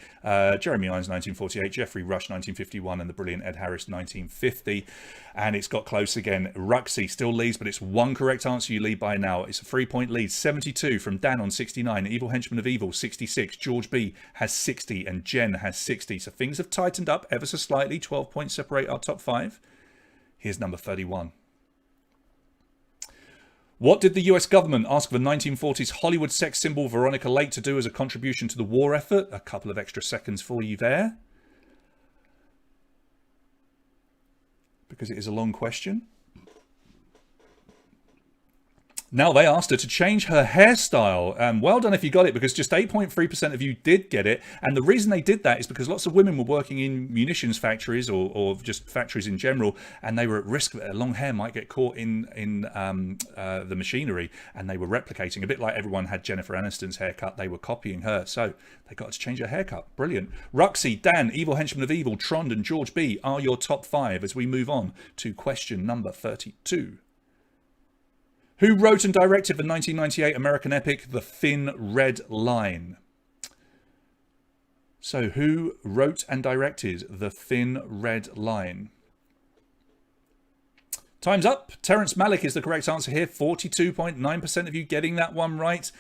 Jeremy Irons, 1948. Geoffrey Rush, 1951. And the brilliant Ed Harris, 1950. And it's got close again. Ruxy still leads, but it's one correct answer you lead by now. It's a 3-point lead. 72 from Dan on 69. Evil Henchman of Evil, 66. George B has 60. And Jen has 60. So things have tightened up ever so slightly. 12 points separate our top 5. Here's number 31. What did the US government ask the 1940s Hollywood sex symbol Veronica Lake to do as a contribution to the war effort? A couple of extra seconds for you there, because it is a long question. Now, they asked her to change her hairstyle. Well done if you got it, because just 8.3% of you did get it. And the reason they did that is because lots of women were working in munitions factories or just factories in general, and they were at risk that their long hair might get caught in the machinery, and they were replicating. A bit like everyone had Jennifer Aniston's haircut, they were copying her. So they got to change her haircut. Brilliant. Ruxy, Dan, Evil Henchman of Evil, Trond and George B are your top 5 as we move on to question number 32. Who wrote and directed the 1998 American epic The Thin Red Line? So, who wrote and directed The Thin Red Line? Time's up. Terrence Malick is the correct answer here. 42.9% of you getting that one right.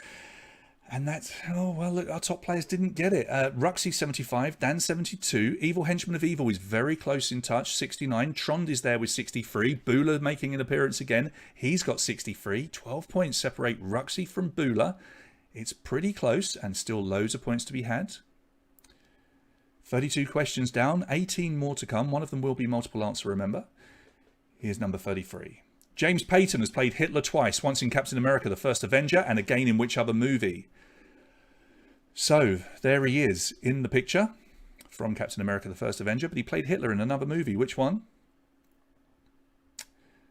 And that's, oh, well, look, our top players didn't get it. Ruxy, 75. Dan, 72. Evil Henchman of Evil is very close in touch, 69. Trond is there with 63. Bula making an appearance again. He's got 63. 12 points separate Ruxy from Bula. It's pretty close and still loads of points to be had. 32 questions down. 18 more to come. One of them will be multiple answer, remember. Here's number 33. James Payton has played Hitler twice, once in Captain America, The First Avenger, and again in which other movie? So, there he is in the picture from Captain America, The First Avenger, but he played Hitler in another movie. Which one?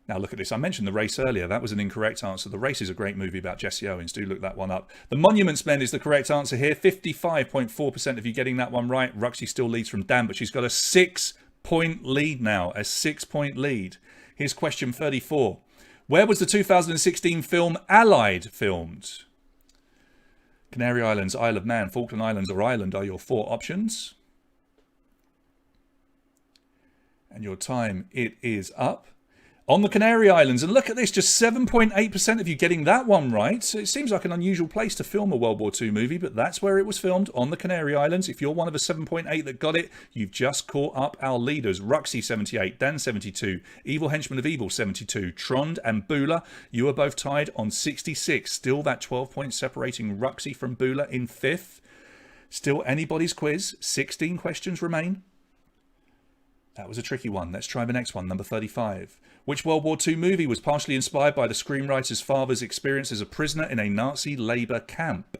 Now look at this. I mentioned The Race earlier. That was an incorrect answer. The Race is a great movie about Jesse Owens. Do look that one up. The Monuments Men is the correct answer here. 55.4% of you getting that one right. Ruxy still leads from Dan, but she's got a 6-point lead now. A 6-point lead. Here's question 34. Where was the 2016 film Allied filmed? Canary Islands, Isle of Man, Falkland Islands or Ireland are your 4 options. And your time, it is up. On the Canary Islands, and look at this, just 7.8% of you getting that one right. So it seems like an unusual place to film a World War II movie, but that's where it was filmed, on the Canary Islands. If you're one of the 7.8 that got it, you've just caught up our leaders. Ruxy, 78, Dan, 72, Evil Henchman of Evil, 72, Trond and Bula, you are both tied on 66. Still that 12 points separating Ruxy from Bula in 5th. Still anybody's quiz. 16 questions remain. That was a tricky one. Let's try the next one, number 35. Which World War II movie was partially inspired by the screenwriter's father's experience as a prisoner in a Nazi labour camp?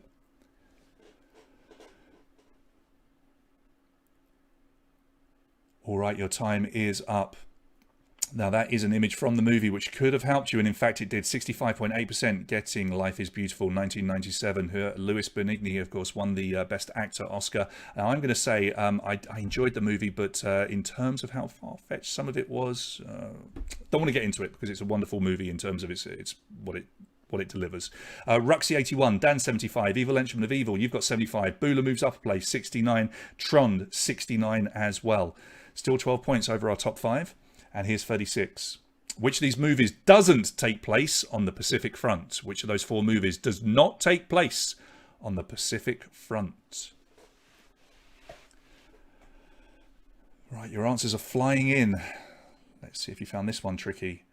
All right, your time is up. Now, that is an image from the movie which could have helped you, and in fact it did. 65.8% getting Life is Beautiful, 1997. Louis Benigni, of course, won the Best Actor Oscar. Now, I'm going to say I enjoyed the movie, but in terms of how far-fetched some of it was, don't want to get into it because it's a wonderful movie in terms of it's what it delivers. Ruxy 81, Dan 75, Evil Henchman of Evil, you've got 75. Bula moves up a place, 69. Trond 69 as well. Still 12 points over our top 5. And here's 36. Which of these movies doesn't take place on the Pacific Front? Which of those 4 movies does not take place on the Pacific Front? Right, your answers are flying in. Let's see if you found this one tricky.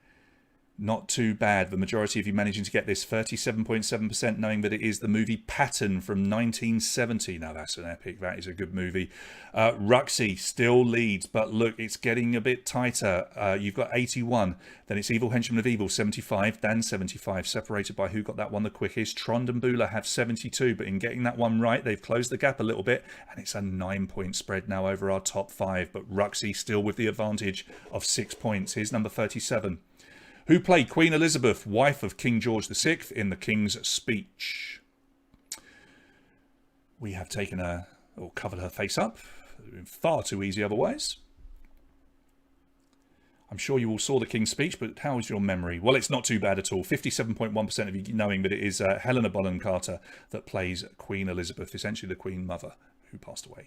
Not too bad. The majority of you managing to get this, 37.7%, knowing that it is the movie Patton from 1970. Now, that's an epic. That is a good movie. Ruxy still leads, but look, it's getting a bit tighter. You've got 81. Then it's Evil Henchman of Evil, 75. Dan, 75. Separated by who got that one the quickest. Trond and Bula have 72, but in getting that one right, they've closed the gap a little bit, and it's a 9-point spread now over our top 5. But Ruxy still with the advantage of 6 points. Here's number 37. Who played Queen Elizabeth, wife of King George VI, in The King's Speech? We have taken or covered her face up. Far too easy otherwise. I'm sure you all saw The King's Speech, but how is your memory? Well, it's not too bad at all. 57.1% of you knowing that it is Helena Bonham Carter that plays Queen Elizabeth, essentially the Queen Mother, who passed away,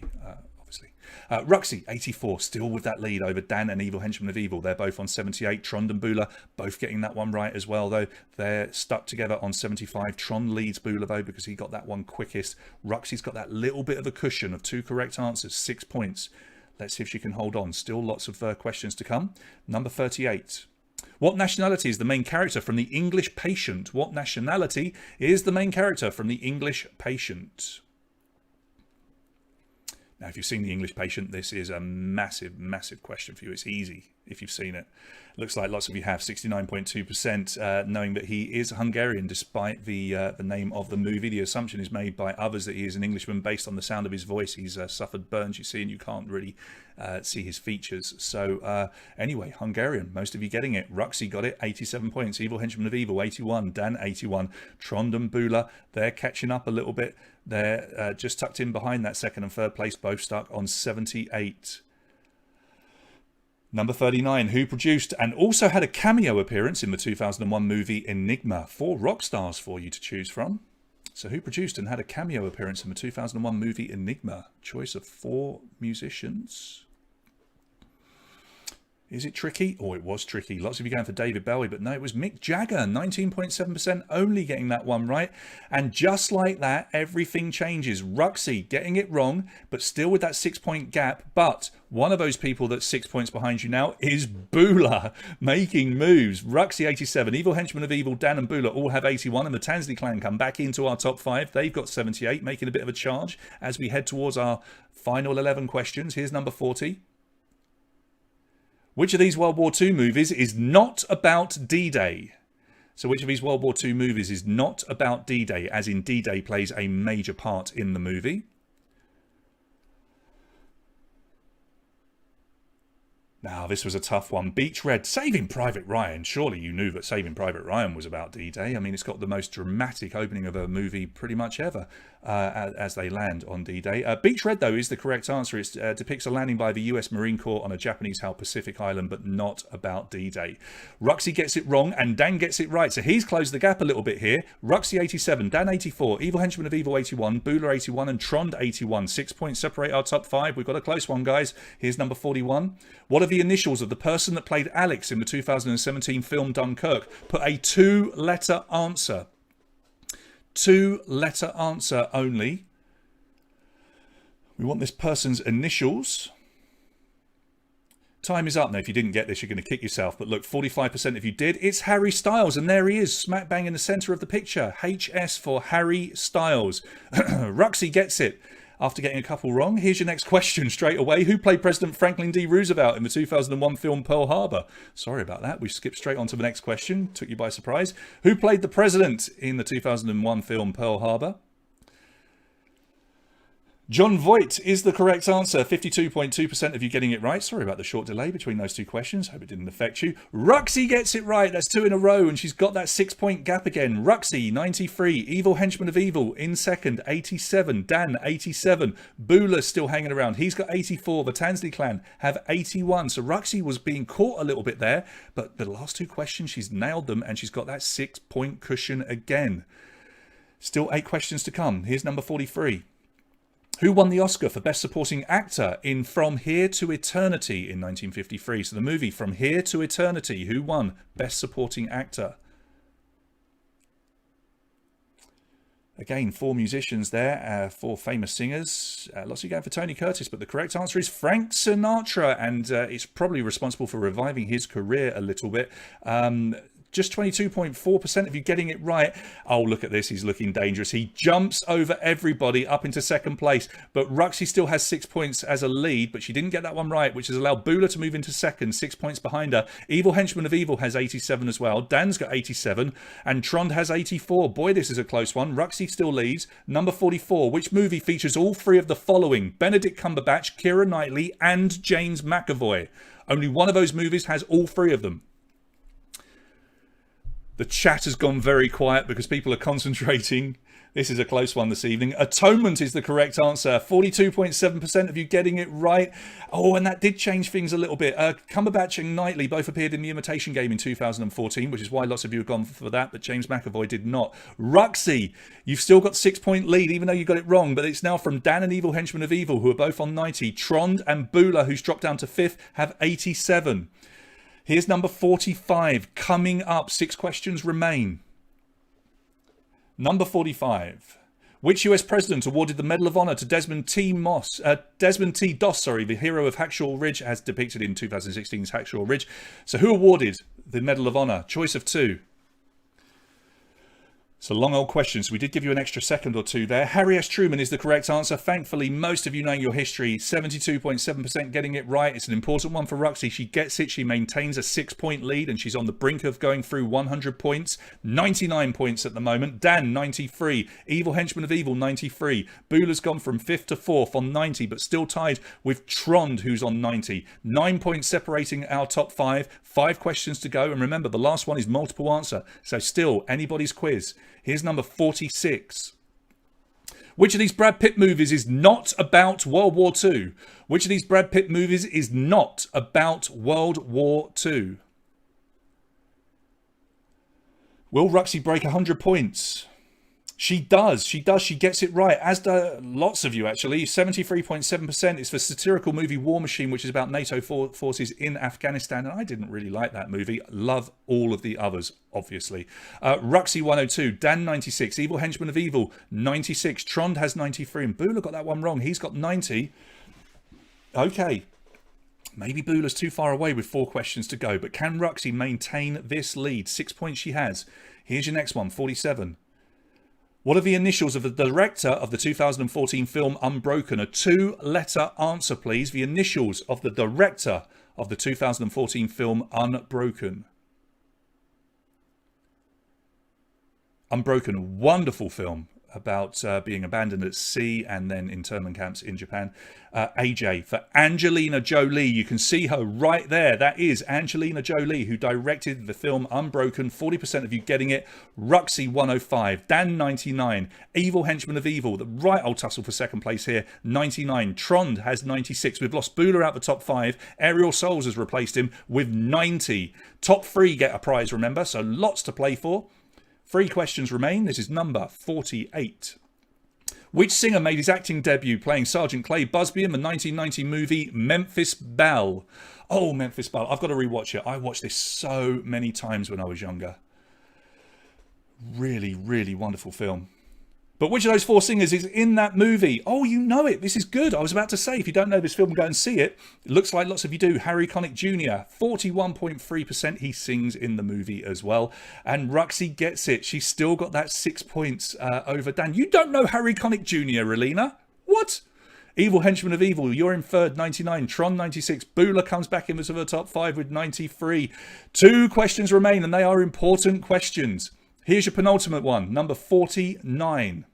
obviously. Ruxy, 84, still with that lead over Dan and Evil Henchman of Evil. They're both on 78. Trond and Bula both getting that one right as well, though. They're stuck together on 75. Trond leads Bula, though, because he got that one quickest. Ruxy's got that little bit of a cushion of 2 correct answers, 6 points. Let's see if she can hold on. Still lots of questions to come. Number 38. What nationality is the main character from The English Patient? What nationality is the main character from The English Patient? Now, if you've seen The English Patient, this is a massive, massive question for you. It's easy if you've seen it. Looks like lots of you have, 69.2%, knowing that he is Hungarian despite the name of the movie. The assumption is made by others that he is an Englishman based on the sound of his voice. He's suffered burns, you see, and you can't really see his features. So anyway, Hungarian, most of you getting it. Ruxy got it, 87 points. Evil Henchman of Evil, 81. Dan, 81. Trond and Bula, they're catching up a little bit. They're just tucked in behind that second and third place, both stuck on 78. Number 39, who produced and also had a cameo appearance in the 2001 movie Enigma? 4 rock stars for you to choose from. So who produced and had a cameo appearance in the 2001 movie Enigma? Choice of 4 musicians. Is it tricky? Oh, it was tricky. Lots of you going for David Bowie, but no, it was Mick Jagger. 19.7% only getting that one right. And just like that, everything changes. Ruxy getting it wrong, but still with that 6-point gap. But one of those people that's 6 points behind you now is Bula, making moves. Ruxy, 87. Evil Henchman of Evil, Dan and Bula all have 81. And the Tansley clan come back into our top 5. They've got 78, making a bit of a charge as we head towards our final 11 questions. Here's number 40. Which of these World War II movies is not about D-Day? So which of these World War II movies is not about D-Day, as in D-Day plays a major part in the movie? Now, this was a tough one. Beach Red, Saving Private Ryan. Surely you knew that Saving Private Ryan was about D-Day. I mean, it's got the most dramatic opening of a movie pretty much ever as they land on D-Day. Beach Red, though, is the correct answer. It depicts a landing by the US Marine Corps on a Japanese-held Pacific island, but not about D-Day. Ruxy gets it wrong, and Dan gets it right. So he's closed the gap a little bit here. Ruxy, 87. Dan, 84. Evil Henchman of Evil, 81. Bula, 81. And Trond, 81. 6 points separate our top 5. We've got a close one, guys. Here's number 41. What are the initials of the person that played Alex in the 2017 film Dunkirk? Put a 2-letter answer. 2-letter answer only. We want this person's initials. Time is up now. If you didn't get this, you're going to kick yourself. But look, 45% of you did. It's Harry Styles, and there he is, smack bang in the centre of the picture. HS for Harry Styles. Ruxy gets it. after getting a couple wrong. Here's your next question straight away. Who played President Franklin D. Roosevelt in the 2001 film Pearl Harbor? Sorry about that. We skipped straight on to the next question. Took you by surprise. Who played the president in the 2001 film Pearl Harbor? John Voight is the correct answer. 52.2% of you getting it right. Sorry about the short delay between those two questions. Hope it didn't affect you. Ruxy gets it right. That's 2 in a row, and she's got that 6-point gap again. Ruxy, 93. Evil Henchman of Evil in second, 87. Dan, 87. Bula still hanging around. He's got 84. The Tansley clan have 81. So Ruxy was being caught a little bit there, but the last two questions, she's nailed them, and she's got that 6-point cushion again. Still 8 questions to come. Here's number 43. Who won the Oscar for Best Supporting Actor in From Here to Eternity in 1953? So the movie From Here to Eternity, who won Best Supporting Actor? Again, 4 musicians there, 4 famous singers. Lots of you going for Tony Curtis, but the correct answer is Frank Sinatra, and it's probably responsible for reviving his career a little bit. Just 22.4% of you getting it right. Oh, look at this. He's looking dangerous. He jumps over everybody up into second place. But Ruxy still has 6 points as a lead, but she didn't get that one right, which has allowed Bula to move into second, 6 points behind her. Evil Henchman of Evil has 87 as well. Dan's got 87, and Trond has 84. Boy, this is a close one. Ruxy still leads. Number 44. Which movie features all 3 of the following? Benedict Cumberbatch, Keira Knightley, and James McAvoy. Only one of those movies has all 3 of them. The chat has gone very quiet because people are concentrating. This is a close one this evening. Atonement is the correct answer. 42.7% of you getting it right. Oh, and that did change things a little bit. Cumberbatch and Knightley both appeared in The Imitation Game in 2014, which is why lots of you have gone for that, but James McAvoy did not. Ruxy, you've still got 6-point lead, even though you got it wrong, but it's now from Dan and Evil Henchman of Evil, who are both on 90. Trond and Bula, who's dropped down to 5th, have 87. Here's number 45. Coming up, 6 questions remain. Number 45. Which US president awarded the Medal of Honor to Desmond T. Doss, the hero of Hacksaw Ridge, as depicted in 2016's Hacksaw Ridge? So who awarded the Medal of Honor? Choice of 2. It's a long old question, so we did give you an extra second or 2 there. Harry S. Truman is the correct answer. Thankfully, most of you knowing your history, 72.7% getting it right. It's an important one for Ruxy. She gets it. She maintains a 6-point lead, and she's on the brink of going through 100 points. 99 points at the moment. Dan, 93. Evil Henchman of Evil, 93. Bula's gone from 5th to 4th on 90, but still tied with Trond, who's on 90. 9 points separating our top 5. 5 questions to go, and remember, the last one is multiple answer, so still anybody's quiz. Here's number 46. Which of these Brad Pitt movies is not about World War II? Which of these Brad Pitt movies is not about World War II? Will Ruxy break 100 points? She does. She gets it right, as do lots of you, actually. 73.7% is for satirical movie War Machine, which is about NATO forces in Afghanistan. And I didn't really like that movie. Love all of the others, obviously. Ruxy, 102. Dan, 96. Evil Henchman of Evil, 96. Trond has 93. And Bula got that one wrong. He's got 90. Okay. Maybe Bula's too far away with 4 questions to go. But can Ruxy maintain this lead? 6 points she has. Here's your next one, 47. What are the initials of the director of the 2014 film Unbroken? A 2-letter answer, please. The initials of the director of the 2014 film Unbroken. Unbroken, a wonderful film about being abandoned at sea and then internment camps in Japan. AJ, for Angelina Jolie. You can see her right there. That is Angelina Jolie, who directed the film Unbroken. 40% of you getting it. Ruxy, 105. Dan, 99. Evil Henchman of Evil, the right old tussle for second place here, 99. Trond has 96. We've lost Bula out the top 5. Aerial Souls has replaced him with 90. Top 3 get a prize, remember, so lots to play for. 3 questions remain. This is number 48. Which singer made his acting debut playing Sergeant Clay Busby in the 1990 movie Memphis Belle? Oh, Memphis Belle. I've got to rewatch it. I watched this so many times when I was younger. Really, really wonderful film. But which of those 4 singers is in that movie? Oh, you know it. This is good. I was about to say, if you don't know this film, go and see it. It looks like lots of you do. Harry Connick Jr., 41.3%. He sings in the movie as well. And Ruxy gets it. She's still got that 6 points over Dan. You don't know Harry Connick Jr., Relina? What? Evil Henchman of Evil, you're in third, 99. Tron, 96. Bula comes back into the top 5 with 93. 2 questions remain, and they are important questions. Here's your penultimate one, number 49.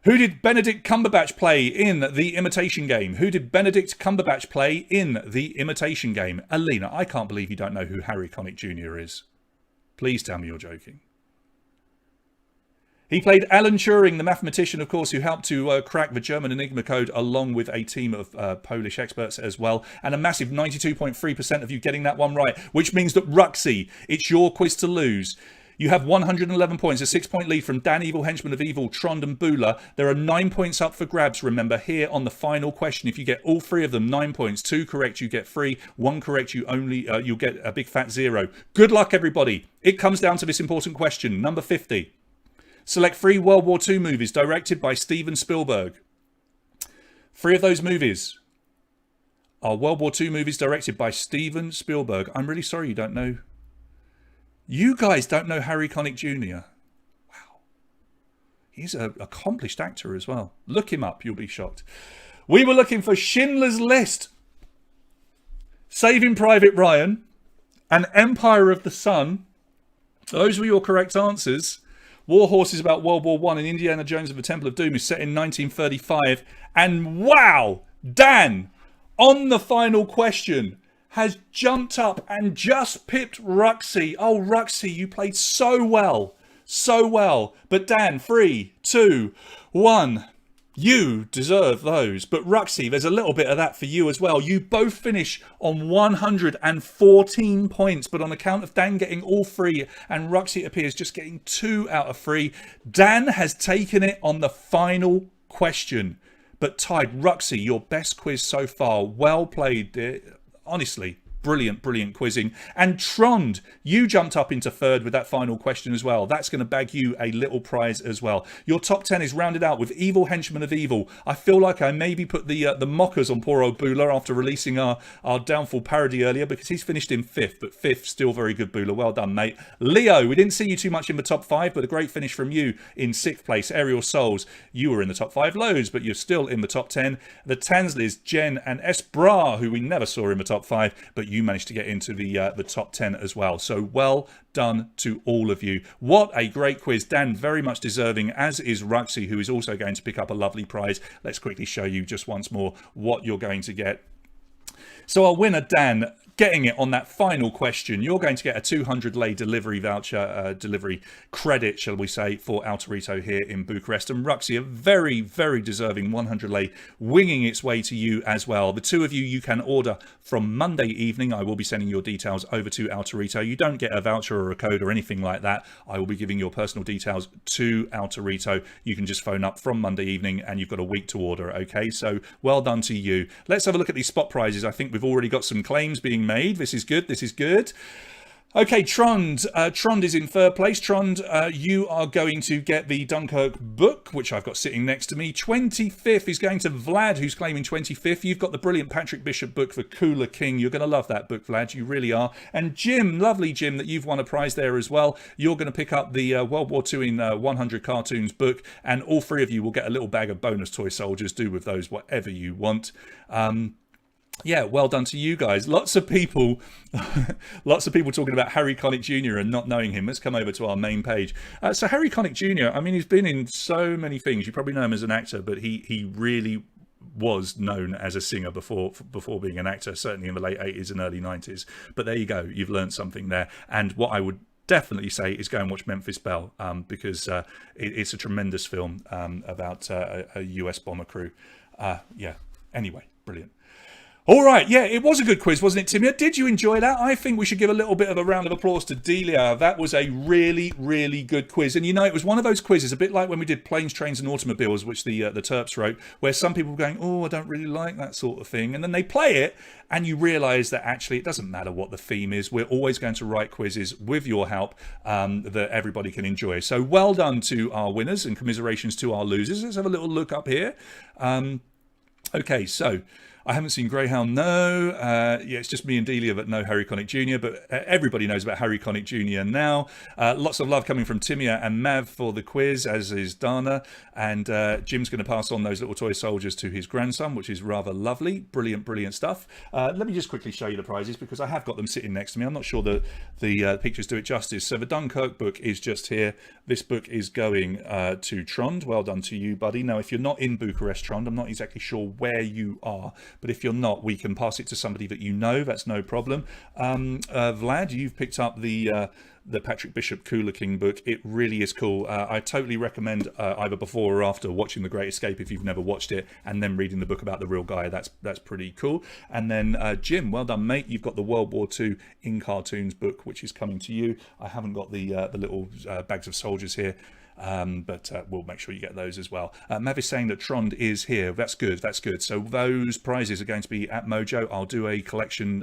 Who did Benedict Cumberbatch play in The Imitation Game? Who did Benedict Cumberbatch play in The Imitation Game? Alina, I can't believe you don't know who Harry Connick Jr. is. Please tell me you're joking. He played Alan Turing, the mathematician, of course, who helped to crack the German Enigma code along with a team of Polish experts as well. And a massive 92.3% of you getting that one right, which means that Ruxy, it's your quiz to lose. You have 111 points, a 6-point lead from Dan Evil, Henchman of Evil, Trond and Bula. There are 9 points up for grabs, remember, here on the final question. If you get all 3 of them, 9 points. 2 correct, you get 3. 1 correct, you'll get a big fat 0. Good luck, everybody. It comes down to this important question, number 50. Select 3 World War II movies directed by Steven Spielberg. 3 of those movies are World War II movies directed by Steven Spielberg. I'm really sorry you don't know. You guys don't know Harry Connick Jr. Wow. He's an accomplished actor as well. Look him up, you'll be shocked. We were looking for Schindler's List, Saving Private Ryan, and Empire of the Sun. Those were your correct answers. War Horse is about World War I, and Indiana Jones and the Temple of Doom is set in 1935. And wow, Dan, on the final question, has jumped up and just pipped Ruxy. Oh, Ruxy, you played so well. So well. But Dan, 3, 2, 1. You deserve those. But Ruxy, there's a little bit of that for you as well. You both finish on 114 points. But on account of Dan getting all 3 and Ruxy, it appears, just getting 2 out of 3, Dan has taken it on the final question. But tied, Ruxy, your best quiz so far. Well played, dear. Honestly, brilliant, brilliant quizzing. And Trond, you jumped up into third with that final question as well. That's going to bag you a little prize as well. Your top 10 is rounded out with Evil Henchman of Evil. I feel like I maybe put the mockers on poor old Bula after releasing our Downfall parody earlier, because he's finished in 5th, but 5th, still very good, Bula. Well done, mate. Leo, we didn't see you too much in the top 5, but a great finish from you in 6th place. Aerial Souls, you were in the top 5 loads, but you're still in the top 10. The Tansleys, Jen and Esbra, who we never saw in the top 5, but you managed to get into the top 10 as well. So well done to all of you. What a great quiz. Dan, very much deserving, as is Ruxy, who is also going to pick up a lovely prize. Let's quickly show you just once more what you're going to get. So our winner, Dan, getting it on that final question, you're going to get a 200 lei delivery voucher, delivery credit, shall we say, for Autorito here in Bucharest. And Ruxy, a very, very deserving 100 lei, winging its way to you as well. The 2 of you, you can order from Monday evening. I will be sending your details over to Autorito. You don't get a voucher or a code or anything like that. I will be giving your personal details to Autorito. You can just phone up from Monday evening and you've got a week to order, okay? So well done to you. Let's have a look at these spot prizes. I think we've already got some claims being made. This is good. This is good. Okay, Trond. Trond is in third place. Trond, you are going to get the Dunkirk book, which I've got sitting next to me. 25th is going to Vlad, who's claiming 25th. You've got the brilliant Patrick Bishop book for Cooler King. You're going to love that book, Vlad. You really are. And Jim, lovely Jim, that you've won a prize there as well. You're going to pick up the World War II in 100 cartoons book. And all 3 of you will get a little bag of bonus toy soldiers. Do with those whatever you want. Yeah, well done to you guys. Lots of people talking about Harry Connick Jr. and not knowing him. Let's come over to our main page. So Harry Connick Jr., I mean, he's been in so many things. You probably know him as an actor, but he really was known as a singer before being an actor, certainly in the late 80s and early 90s. But there you go. You've learned something there. And what I would definitely say is go and watch Memphis Belle, because it's a tremendous film about a US bomber crew. Yeah, anyway, brilliant. All right, yeah, it was a good quiz, wasn't it, Timia? Did you enjoy that? I think we should give a little bit of a round of applause to Delia. That was a really, really good quiz. And, you know, it was one of those quizzes, a bit like when we did Planes, Trains and Automobiles, which the Terps wrote, where some people were going, oh, I don't really like that sort of thing. And then they play it, and you realise that actually it doesn't matter what the theme is. We're always going to write quizzes with your help that everybody can enjoy. So well done to our winners and commiserations to our losers. Let's have a little look up here. Okay, so I haven't seen Greyhound, no. Yeah, it's just me and Delia that know Harry Connick Jr., but everybody knows about Harry Connick Jr. now. Lots of love coming from Timia and Mav for the quiz, as is Dana. And Jim's going to pass on those little toy soldiers to his grandson, which is rather lovely. Brilliant, brilliant stuff. Let me just quickly show you the prizes, because I have got them sitting next to me. I'm not sure that the pictures do it justice. So the Dunkirk book is just here. This book is going to Trond. Well done to you, buddy. Now, if you're not in Bucharest, Trond, I'm not exactly sure where you are, but if you're not, we can pass it to somebody that you know. That's no problem. Vlad, you've picked up the Patrick Bishop Cooler King book. It really is cool. I totally recommend either before or after watching The Great Escape if you've never watched it, and then reading the book about the real guy. That's pretty cool. And then Jim, well done, mate. You've got the World War II in cartoons book, which is coming to you. I haven't got the little bags of soldiers here. But we'll make sure you get those as well. Mav is saying that Trond is here. That's good. That's good. So those prizes are going to be at Mojo. I'll do a collection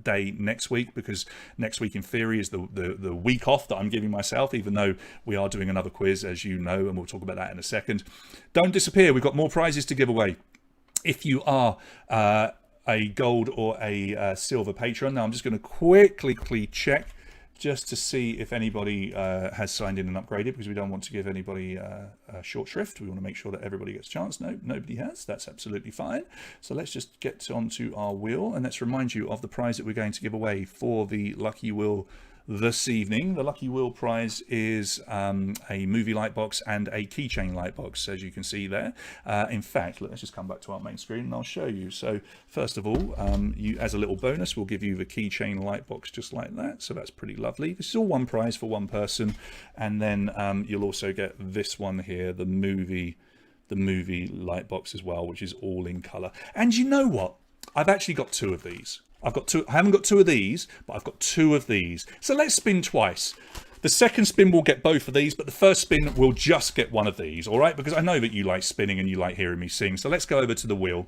day next week, because next week in theory is the week off that I'm giving myself, even though we are doing another quiz, as you know, and we'll talk about that in a second. Don't disappear. We've got more prizes to give away. If you are a gold or a silver patron, now I'm just going to quickly check just to see if anybody has signed in and upgraded, because we don't want to give anybody a short shrift. We want to make sure that everybody gets a chance. No, nobody has. That's absolutely fine. So let's just get onto our wheel, and let's remind you of the prize that we're going to give away for the Lucky Wheel this evening. The Lucky Wheel prize is a movie lightbox and a keychain lightbox, as you can see there. In fact, let's just come back to our main screen and I'll show you. So first of all, you, as a little bonus, we'll give you the keychain lightbox just like that. So that's pretty lovely. This is all one prize for one person, and then you'll also get this one here, the movie lightbox as well, which is all in color. And you know what? I've actually got two of these. I haven't got two of these, but I've got two of these. So let's spin twice. The second spin will get both of these, but the first spin will just get one of these, all right? Because I know that you like spinning and you like hearing me sing. So let's go over to the wheel.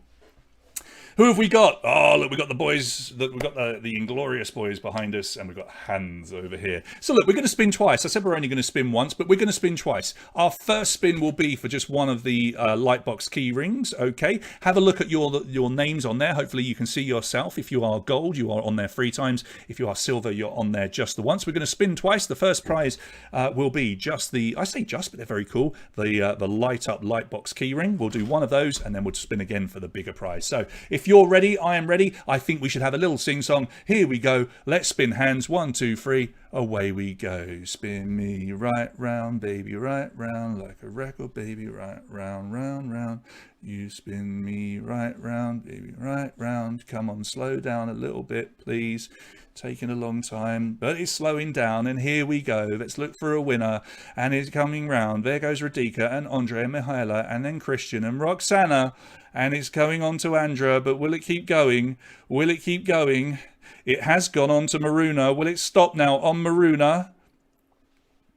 Who have we got? Oh, look, we've got the boys, we've got the Inglorious boys behind us, and we've got Hans over here. So look, we're going to spin twice. I said we're only going to spin once, but we're going to spin twice. Our first spin will be for just one of the Lightbox key rings, okay? Have a look at your names on there. Hopefully you can see yourself. If you are gold, you are on there 3 times. If you are silver, you're on there just the once. We're going to spin twice. The first prize will be just the, I say just, but they're very cool, the light up Lightbox key ring. We'll do one of those, and then we'll spin again for the bigger prize. So if you're ready, I am ready. I think we should have a little sing-song. Here we go. Let's spin hands. 1, 2, 3. Away we go. Spin me right round, baby, right round, like a record, baby, right round, round, round. You spin me right round, baby, right round. Come on, slow down a little bit, please. Taking a long time, but it's slowing down, and here we go. Let's look for a winner, and it's coming round. There goes Radika and Andre and Mihaela, and then Christian and Roxana, and it's going on to Andra, but will it keep going? Will it keep going? It has gone on to Maruna. Will it stop now on Maruna?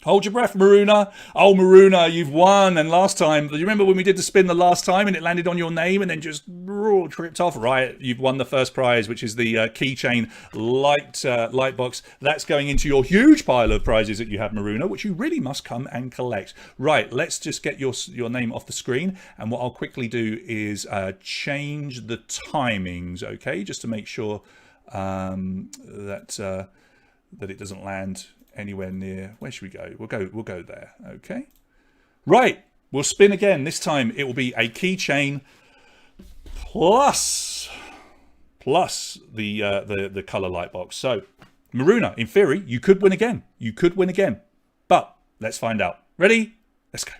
Hold your breath, Maruna. Oh, Maruna, you've won. And last time, do you remember when we did the spin the last time and it landed on your name and then just tripped off? Right, you've won the first prize, which is the keychain light box. That's going into your huge pile of prizes that you have, Maruna, which you really must come and collect. Right, let's just get your name off the screen. And what I'll quickly do is change the timings, okay, just to make sure that it doesn't land anywhere near. Where should we go? We'll go there. Okay. Right. We'll spin again. This time it will be a keychain plus the color light box. So Maruna, in theory, you could win again. You could win again. But let's find out. Ready? Let's go.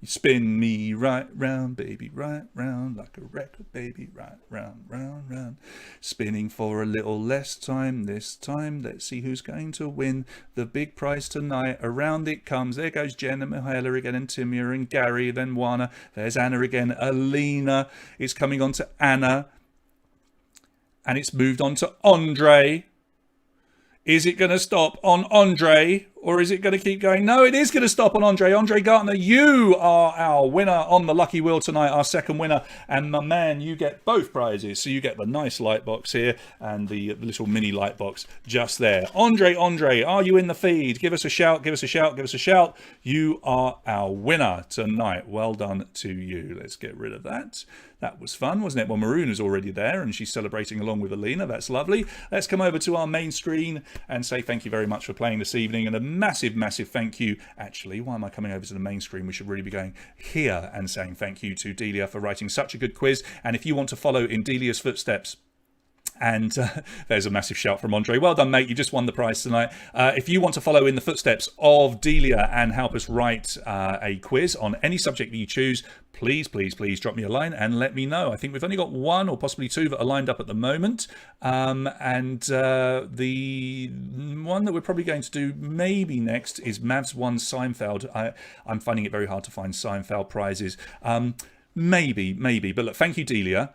You spin me right round, baby, right round, like a record, baby, right round, round, round. Spinning for a little less time this time. Let's see who's going to win the big prize tonight. Around it comes. There goes Jen and Mihaela again, and Timur and Gary, then Juana. There's Anna again. Alina. It's coming on to Anna. And it's moved on to Andre. Is it going to stop on Andre? Or is it going to keep going? No, it is going to stop on Andre. Andre Gartner, you are our winner on the Lucky Wheel tonight, our second winner. And my man, you get both prizes. So you get the nice light box here and the little mini light box just there. Andre, are you in the feed? Give us a shout, give us a shout, give us a shout. You are our winner tonight. Well done to you. Let's get rid of that. That was fun, wasn't it? Well, Maroon is already there and she's celebrating along with Alina. That's lovely. Let's come over to our main screen and say thank you very much for playing this evening. And a massive, massive thank you. Actually, why am I coming over to the main screen? We should really be going here and saying thank you to Delia for writing such a good quiz. And if you want to follow in Delia's footsteps, and there's a massive shout from Andre. Well done, mate. You just won the prize tonight. If you want to follow in the footsteps of Delia and help us write a quiz on any subject that you choose, please, please, please drop me a line and let me know. I think we've only got one or possibly two that are lined up at the moment. The one that we're probably going to do maybe next is Mavs 1 Seinfeld. I'm finding it very hard to find Seinfeld prizes. Maybe. But look, thank you, Delia.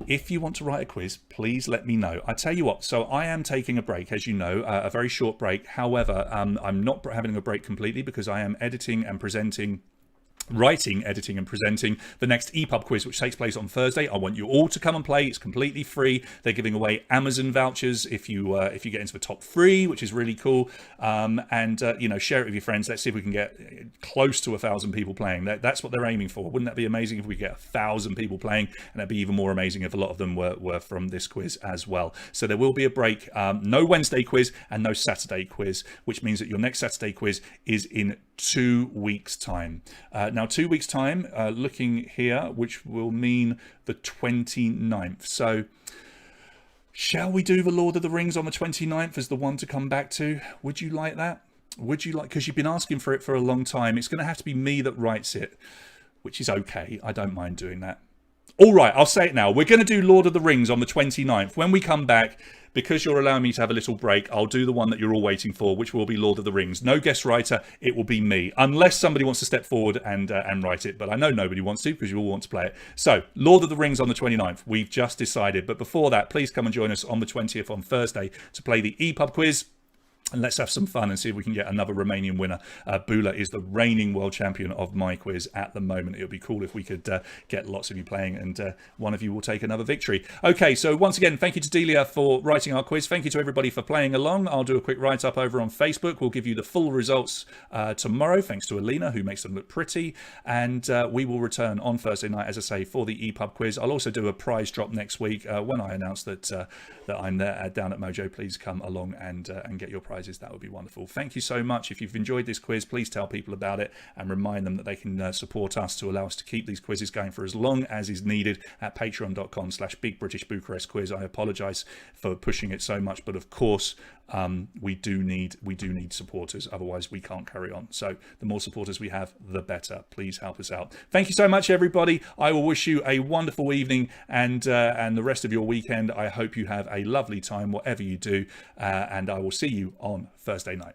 If you want to write a quiz, please let me know. I tell you what, so I am taking a break, as you know, a very short break. However, I'm not having a break completely because I am editing and presenting writing, editing and presenting the next EPUB quiz, which takes place on Thursday. I want you all to come and play. It's completely free. They're giving away Amazon vouchers if you get into the top 3, which is really cool. Share it with your friends. Let's see if we can get close to 1,000 people playing. That's what they're aiming for. Wouldn't that be amazing if we get 1,000 people playing? And that'd be even more amazing if a lot of them were from this quiz as well. So there will be a break. No Wednesday quiz and no Saturday quiz, which means that your next Saturday quiz is in 2 weeks' time. Now, 2 weeks' time, looking here, which will mean the 29th. So, shall we do the Lord of the Rings on the 29th as the one to come back to? Would you like that? Would you like, because you've been asking for it for a long time. It's going to have to be me that writes it, which is okay. I don't mind doing that. All right, I'll say it now. We're going to do Lord of the Rings on the 29th. When we come back, because you're allowing me to have a little break, I'll do the one that you're all waiting for, which will be Lord of the Rings. No guest writer, it will be me. Unless somebody wants to step forward and write it. But I know nobody wants to because you all want to play it. So, Lord of the Rings on the 29th. We've just decided. But before that, please come and join us on the 20th on Thursday to play the EPUB quiz. And let's have some fun and see if we can get another Romanian winner. Bula is the reigning world champion of my quiz at the moment. It would be cool if we could get lots of you playing and one of you will take another victory. Okay, so once again, thank you to Delia for writing our quiz. Thank you to everybody for playing along. I'll do a quick write-up over on Facebook. We'll give you the full results tomorrow, thanks to Alina, who makes them look pretty. And we will return on Thursday night, as I say, for the EPUB quiz. I'll also do a prize drop next week when I announce that I'm there down at Mojo. Please come along and get your prizes. That would be wonderful. Thank you so much. If you've enjoyed this quiz, please tell people about it and remind them that they can support us to allow us to keep these quizzes going for as long as is needed at patreon.com/Big British Bucharest Quiz. I apologize for pushing it so much, but of course we do need supporters, otherwise we can't carry on. So the more supporters we have, the better. Please help us out. Thank you so much, everybody. I will wish you a wonderful evening and the rest of your weekend. I hope you have a lovely time, whatever you do, and I will see you on Thursday night.